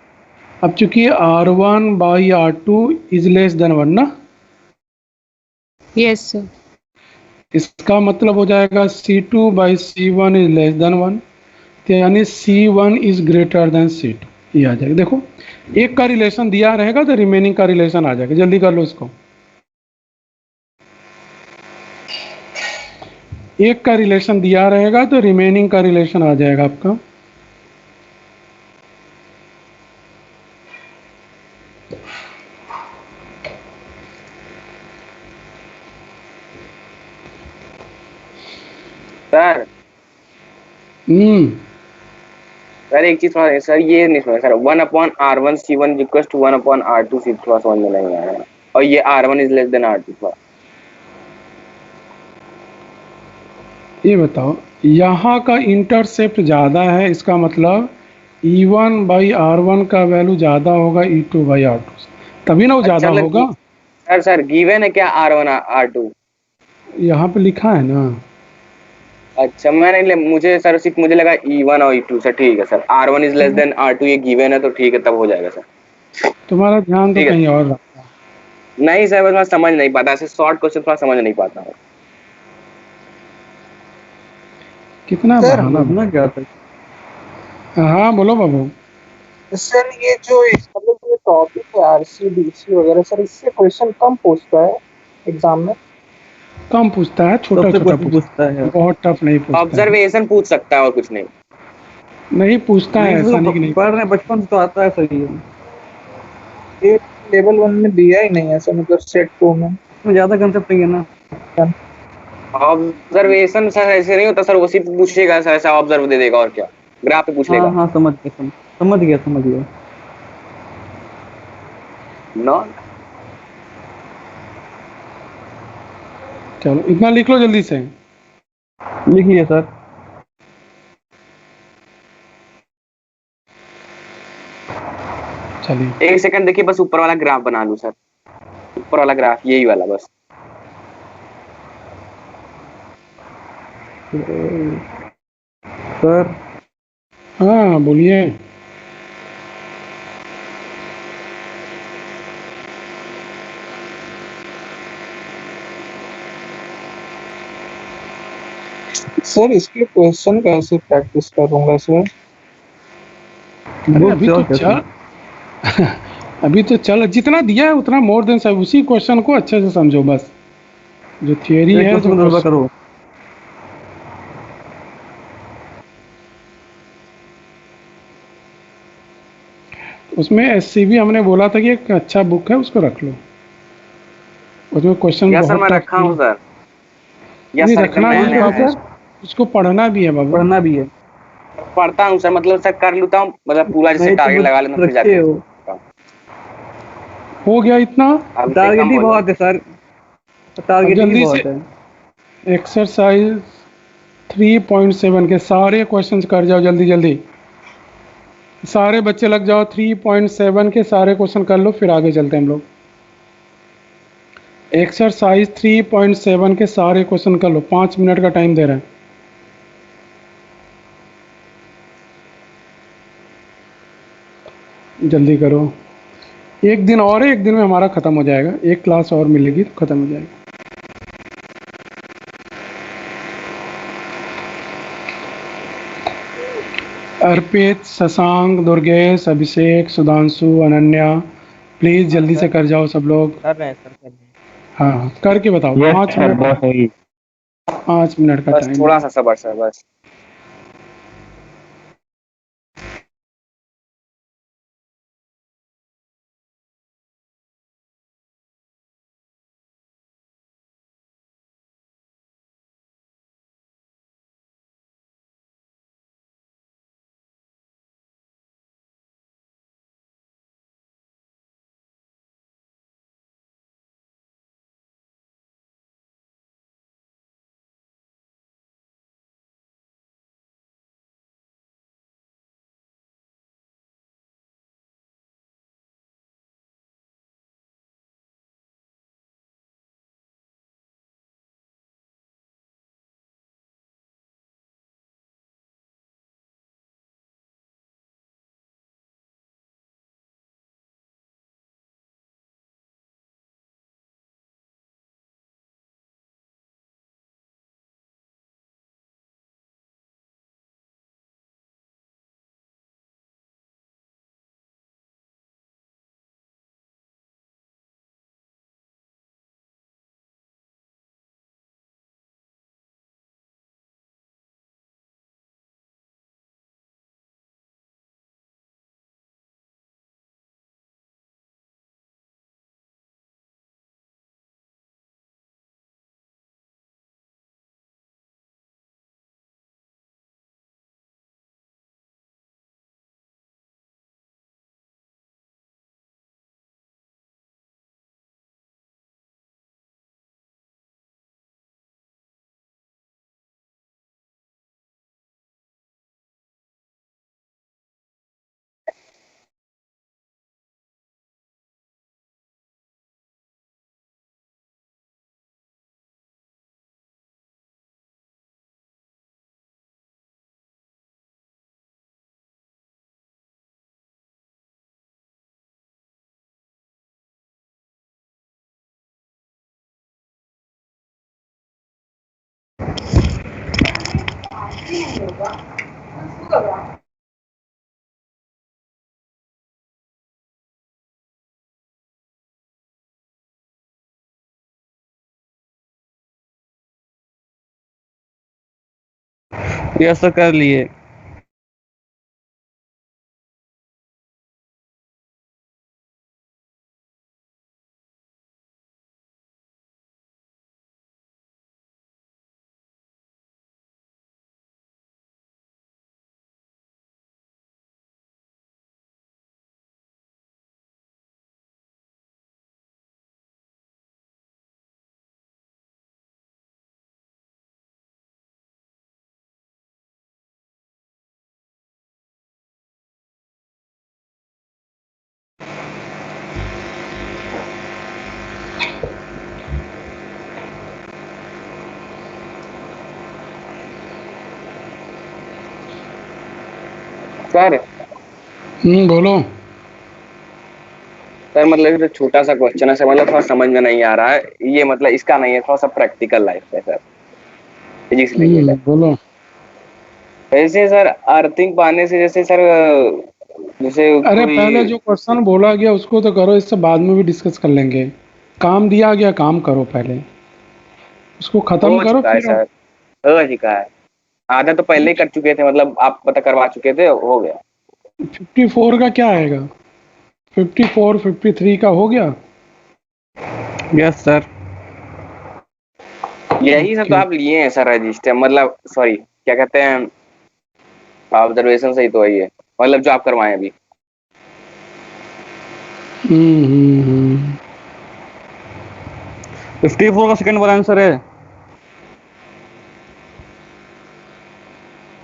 अब चूंकि R1/R2 इज लेस देन 1 ना, yes, sir. इसका मतलब हो जाएगा C2/C1 इज लेस देन 1। तो यानी C1 is greater than C2। ये आ जाएगा। देखो एक का रिलेशन दिया रहेगा तो रिमेनिंग का रिलेशन आ जाएगा। जल्दी कर लो इसको। एक का रिलेशन दिया रहेगा तो रिमेनिंग का रिलेशन आ जाएगा आपका। सर सर एक चीज थोड़ा सर ये नहीं सुना sir. 1/R1 C1 equals to 1/R2 C थोड़ा समझ में नहीं आया। और ये R1 is less than R2 थोड़ा। ये बताओ, यहाँ का इंटरसेप्ट ज़्यादा है, इसका मतलब E1/R1 का वैल्यू ज़्यादा होगा E2/R2 से, तभी ना वो ज़्यादा अच्छा, होगा। सर गिवन है क्या R1 R2? यहाँ पे लिखा है ना। अच्छा मुझे सर सिर्फ मुझे लगा E1 और E2 सर। ठीक है sir, R1 is less than R2 ये गिवन है तो ठीक है, तब हो जाएगा सर। तुम्हारा ध्यान तो ठीक है। कहीं और रखता है। नहीं सर, बस मैं समझ नहीं पाता, ऐसे शॉर्ट क्वेश्चन थोड़ा समझ नहीं पाता हूँ। कितना सर, बहाना। क्या था? हाँ बोलो बाबू। सर ये जो मतलब ये टॉपिक है आरसी डीसी वगैरह सर, इससे क्वेश्चन कम पूछता है एग्जाम में। कम पूछता है, छोटा सबसे छोटा कुछ पूछता पूछता है। है, बहुत टफ नहीं पूछता है। ऑब्जर्वेशन पूछ सकता है और कुछ नहीं। नहीं पूछता है, ऐसा नहीं कि नहीं। पढ़ रहे हैं, बचपन से तो आता है सही है। ये लेवल 1 में दिया ही नहीं है सर, मतलब सेट 2 में। इसमें ज्यादा कंसेप्ट नहीं है ना। ऑब्जर्वेशन सर ऐसे नहीं होता सर, वो सिर्फ पूछेगा सर, ऐसा ऑब्जर्व दे देगा और क्या, ग्राफ पे पूछ हाँ लेगा। हाँ समझ गया। नॉट चलो इतना लिख लो जल्दी से। लिख लिया सर। चलिए एक सेकंड देखिए, बस ऊपर वाला ग्राफ बना लूं सर, ऊपर वाला ग्राफ यही वाला बस। सर हाँ बोलिए। सर इसके क्वेश्चन कैसे प्रैक्टिस करूंगा सर? अरे बुक अभी से तो और क्या चल अभी तो चल, जितना दिया है उतना मोर देन सब, उसी क्वेश्चन को अच्छे से समझो बस। जो थियरी एक है, क्वेश्चन जो में 10 बार क्वेश्चन, करो। उसमें एससीबी हमने बोला था कि एक अच्छा बुक है, उसको रख लो। उसमें क्वेश्चन यस सर, बहुत मैं टफ रखा थी। हूँ सर। यस नहीं सर, एकदम रखना नया भी कौन है सा नया बुक है। बाबू, सर? उसको पढ़ना भी है बाबू। पढ़ना भी है। पढ़ता हूँ सर, मतलब सर कर लेता हूँ, मतलब पूरा जैसे नहीं तो टारगेट बस लगा लेता हूँ फिर रखे जाके। हो। हो गया इतना। अभी से टारगेट कम ही हो जाए। बहुत है सर, अब टारगेट ही जल्दी से बहुत है। एक्सरसाइज 3.7 के सारे क्वेश्चंस कर जाओ जल्दी जल्दी। सारे बच्चे लग जाओ, 3.7 के सारे क्वेश्चन कर लो, फिर आगे चलते हैं हम लोग। एक्सरसाइज 3.7 के सारे क्वेश्चन कर लो, 5 मिनट का टाइम दे रहे हैं। जल्दी करो, एक दिन और है, एक दिन में हमारा खत्म हो जाएगा, एक क्लास और मिलेगी तो खत्म हो जाएगा। अर्पित, शशांक, दुर्गेश, अभिषेक, सुधांशु, अनन्या, प्लीज हाँ जल्दी से सर कर जाओ सब लोग। कर रहे हैं सर, कर रहे हैं। हाँ हाँ, करके बताओ, यस पाँच सर, मिनट बहुत होगी। 5 मिनट का बस टाइम थोड़ा है। सा सबर सर, बस। ये सर कर लिए। सर बोलो। सर मतलब ये तो छोटा सा क्वेश्चन है सर, मतलब थोड़ा समझ में नहीं आ रहा है ये, मतलब इसका नहीं है, थोड़ा सा प्रैक्टिकल लाइफ है सर, फिजिक्स रिलेटेड। बोलो। वैसे सर अर्थिंग पाने से जैसे सर जैसे अरे कोई पहले जो क्वेश्चन बोला गया उसको तो करो, इससे बाद में भी डिस्कस कर लेंगे। काम दिया गया, काम करो, पहले उसको खत्म हो करो चुका है फिर। सर, हो चुका है, आधा तो पहले ही कर चुके थे, मतलब आप पता करवा चुके थे, हो गया। 54 का क्या आएगा? 54 53 का हो गया। Yes sir. यही सब तो आप लिए हैं सर रजिस्टर, मतलब सॉरी क्या कहते हैं, ऑब्जर्वेशन सही तो वही है, मतलब जो आप करवाए अभी। हम्म। 54 का सेकंड वाला आंसर है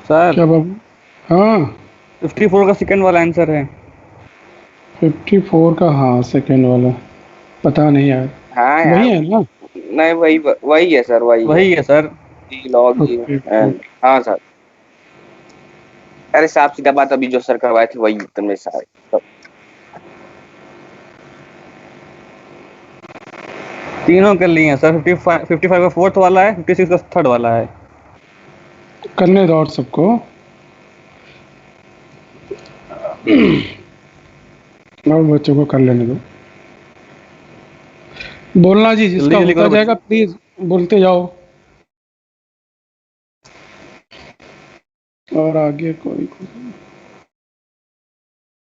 सर। क्या बाबू? हाँ 54 का सेकंड वाला आंसर है। 54 का, हाँ सेकेंड वाला पता नहीं यार। हाँ वही यार, है ना? नहीं वही है सर, वही है सर। लॉग ओके एंड हाँ सर। अरे साफ सीधा बात, अभी जो सर करवाए थे वही तुमने सारे सब। तीनों कर लिए हैं सर। 55 का फोर्थ वाला है, 56 का थर्ड वाला है। करने दो और सबको। और बच्चों को कर लेने दो। बोलना जी, जिसका जल्दी जल्दी होता करो जाएगा प्लीज बोलते जाओ। और आगे कोई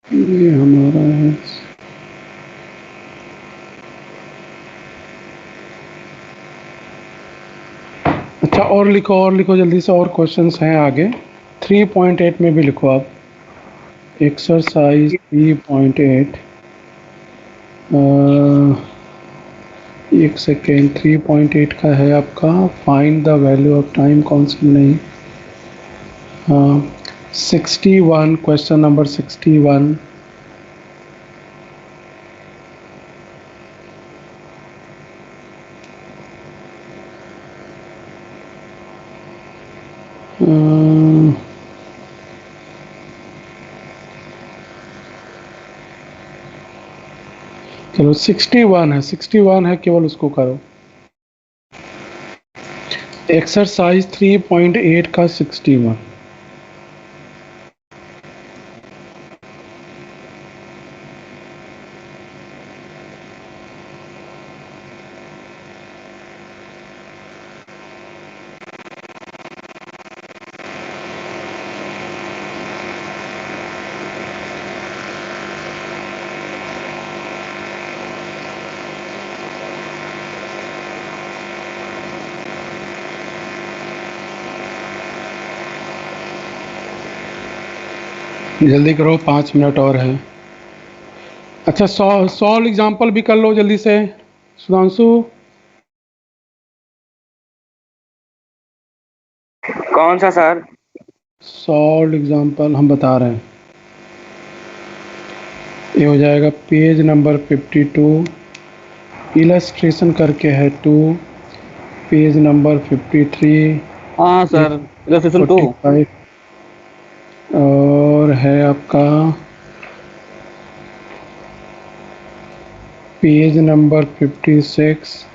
ये हमारा है। अच्छा और लिखो, और लिखो जल्दी से, और क्वेश्चंस हैं आगे। 3.8 में भी लिखो आप। एक्सरसाइज 3.8। एक सेकेंड, 3.8 का है आपका, find the value of time constant नहीं, हाँ 61, क्वेश्चन नंबर 61। चलो 61 है, 61 है, केवल उसको करो। एक्सरसाइज 3.8 का 61। जल्दी करो, 5 मिनट और है। अच्छा सॉल्व एग्जाम्पल भी कर लो जल्दी से सुधांशु। कौन सा सर? सॉल्व एग्जाम्पल हम बता रहे हैं। ये हो जाएगा पेज नंबर 52, इलस्ट्रेशन करके है 2, पेज नंबर 53, हाँ सर, इलस्ट्रेशन 2। 45, और है आपका पेज नंबर 56,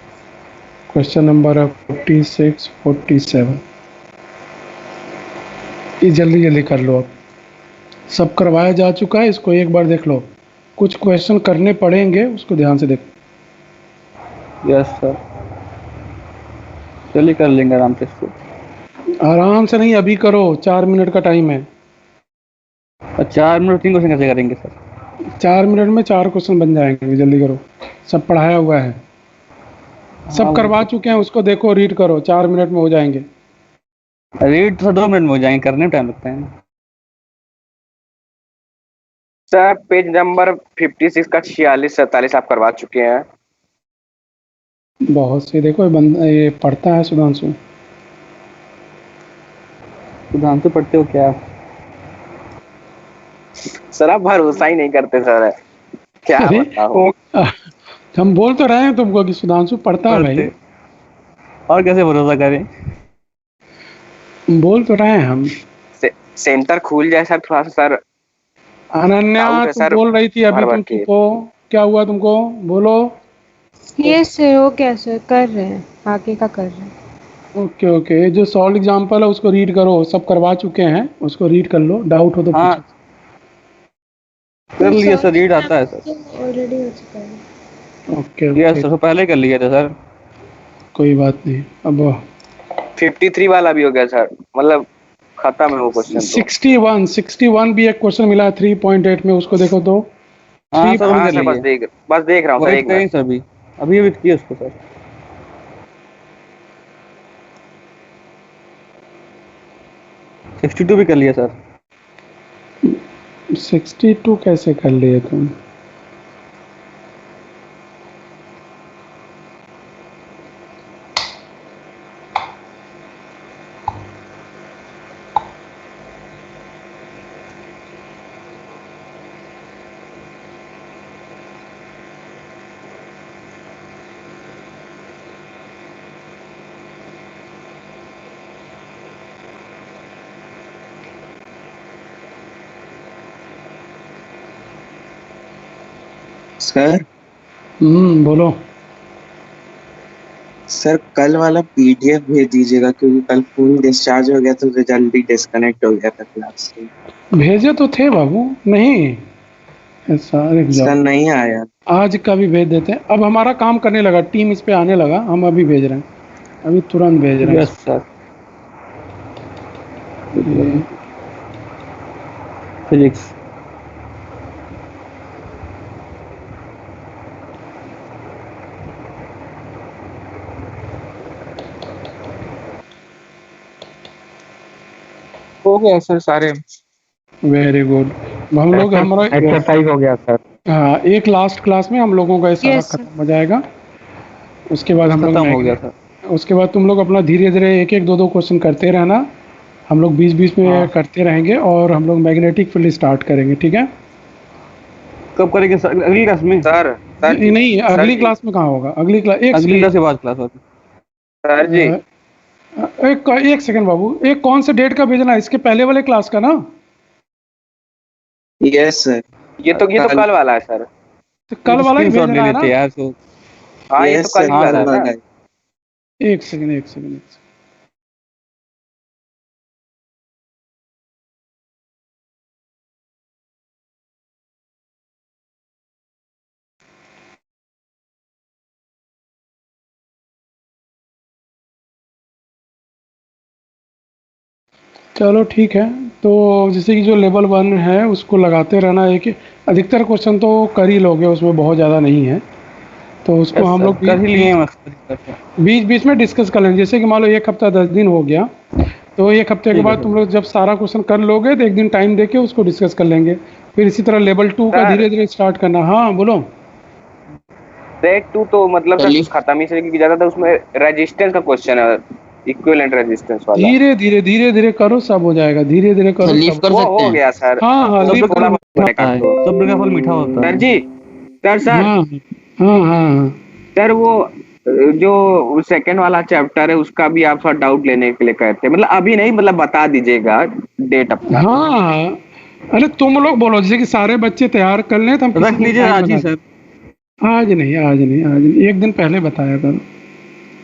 क्वेश्चन नंबर है 46, 47। ये जल्दी जल्दी कर लो, अब सब करवाया जा चुका है, इसको एक बार देख लो। कुछ क्वेश्चन करने पड़ेंगे, उसको ध्यान से देखो। यस सर, चलिए कर लेंगे आराम से इसको। आराम से नहीं, अभी करो, 4 मिनट का टाइम है। और 4 मिनट 3 क्वेश्चन कैसे करेंगे सर? 4 मिनट में 4 क्वेश्चन बन जाएंगे, जल्दी करो। सब पढ़ाया हुआ है, सब करवा चुके हैं, उसको देखो, रीड करो, 4 मिनट में हो जाएंगे। रीड तो 2 मिनट में हो जाएंगे, करने में टाइम लगता है ना। सर पेज नंबर 56 का 46 47 आप करवा चुके हैं। बहुत से देखो, ये पढ़ता है सुधांशु। सुधांशु पढ़ते हो क्या? सर आप भरोसा ही नहीं करते सर, क्या अरे बताऊं। हम बोल तो रहे हैं तुमको कि सुधांशु पढ़ता है भाई। और कैसे भरोसा करें? बोल तो रहे हैं हम। सेंटर खुल जाए सर थोड़ा सा सर, अनन्या डाउट है तुम सर बोल रही थी अभी, बार तुम के। चुप हो, क्या हुआ तुमको, बोलो। ये सर हो गया सर, कर रहे हैं, आगे का कर रहे हैं। ओके ओके, ये जो सॉल्व एग्जाम्पल है उसको रीड करो, सब करवा चुके हैं, उसको रीड कर लो, डाउट हो तो हाँ पूछो। कर लिया सर, रीड आता है सर। ऑलरेडी हो चुका है। ओके यस ओके, सर, पहले ही कर लिए थे सर। कोई बात नहीं। अब 53 वाला भी हो गया सर, मतलब खत्म है वो क्वेश्चन तो। 61 भी एक क्वेश्चन मिला है 3.8 में, उसको देखो तो। हाँ सर, वो भी हाँ कर सर लिए। बस देख रहा हूँ सर, वेट एक करें मिनट। सर, अभी अभी अभी किए उसको सर। 62 भी कर लिया सर। 62 कैसे कर लिए तुम? सर बोलो। सर कल वाला पीडीएफ भेज दीजिएगा, क्योंकि कल फोन डिस्चार्ज हो गया तो रिजल्ट भी डिस्कनेक्ट हो गया था क्लास से। भेजे तो थे बाबू, नहीं सारे सर जाओ, नहीं आया। आज का भी भेज देते हैं। अब हमारा काम करने लगा, टीम इस पे आने लगा, हम अभी भेज रहे हैं, अभी तुरंत भेज रहे हैं यस सर। ये फिजिक्स। हो गया सर सारे। Very good. हम लोग हमारा एक्सरसाइज हो गया सर। हाँ, एक लास्ट क्लास में हम लोगों का ये सारा Yes, sir. खत्म हो जाएगा। उसके बाद हम लोग खत्म हो गया सर। उसके बाद तुम लोग अपना धीरे धीरे एक एक दो करते करते रहना, हम लोग बीच बीच में हाँ। करते रहेंगे, और हम लोग मैग्नेटिक फील्ड स्टार्ट करेंगे, ठीक है? कब करेंगे सर, अगली क्लास में? सर सर जी, नहीं, सर अगली जी, क्लास में कहाँ होगा, अगली क्लास अगली क्लास के बाद क्लास होती। सर जी, एक सेकंड बाबू, एक कौन से डेट का भेजना है, इसके पहले वाले क्लास का ना? Yes sir. ये तो कल वाला है सर। तो कल वाला ही स्क्रीनशॉट ले भेजना है लेते ना? यार तो। हाँ ये यस तो कल सर, ही वाला कल है वाला ना। है। एक सेकंड। चलो ठीक है, तो जैसे कि जो लेवल 1 है उसको लगाते रहना, एक अधिकतर क्वेश्चन तो कर ही लोगे, उसमें बहुत ज़्यादा नहीं है, तो उसको यस हम सर, लोग कर ही लिए हैं मस्त। बीच बीच में डिस्कस कर लेंगे। जैसे कि मान लो एक हफ्ता 10 दिन हो गया, तो एक हफ्ते के ठीक है बाद सर। तुम लोग जब सारा क्वेश्चन कर लोगे तो एक दिन टाइम देके उसको डिस्कस कर लेंगे, फिर इसी तरह लेवल 2 का सर धीरे धीरे स्टार्ट करना। हाँ बोलो। सेट 2 तो मतलब सर चलिए। खत्म ही से, क्योंकि ज्यादातर उसमें रेजिस्टेंस का क्वेश्चन है, इक्विवेलेंट रेजिस्टेंस वाला। धीरे धीरे करो, सब हो जाएगा, धीरे धीरे करो लीव सब। कर वो सकते हो हैं। गया सर। हाँ हाँ, तो लीव थोड़ा करो। बहुत होता है, तो सब्र का फल मीठा होता सर है। जी, सर हाँ हाँ हाँ सर वो जो सेकंड वाला चैप्टर है उसका भी आप थोड़ा डाउट लेने के लिए कहते हैं, मतलब अभी नहीं, मतलब बता दीजिएगा डेट अपना। हाँ हाँ। अरे तुम लोग बोलो, जैसे कि सारे बच्चे तैयार कर लें तो हम रख किसी दिन लीजिए टाइम आज ही बता सर। दें। आज नहीं, एक दिन पहले बताया करो।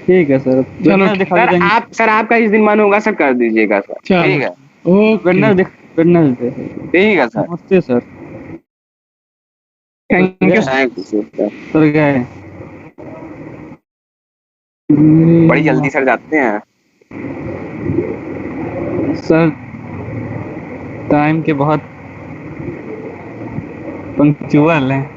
ठीक है सर। चलो वेडनेस दिखा सर देंगे। सर आपका इस दिन मन होगा सर, कर दीजिएगा सर। चलो ठीक है, ओके। वेडनेस दे। ठीक है सर। नमस्ते sir. Thank you. Thank you sir. Sir क्या है? बड़ी जल्दी सर जाते हैं। सर टाइम के बहुत पंक्चुअल हैं।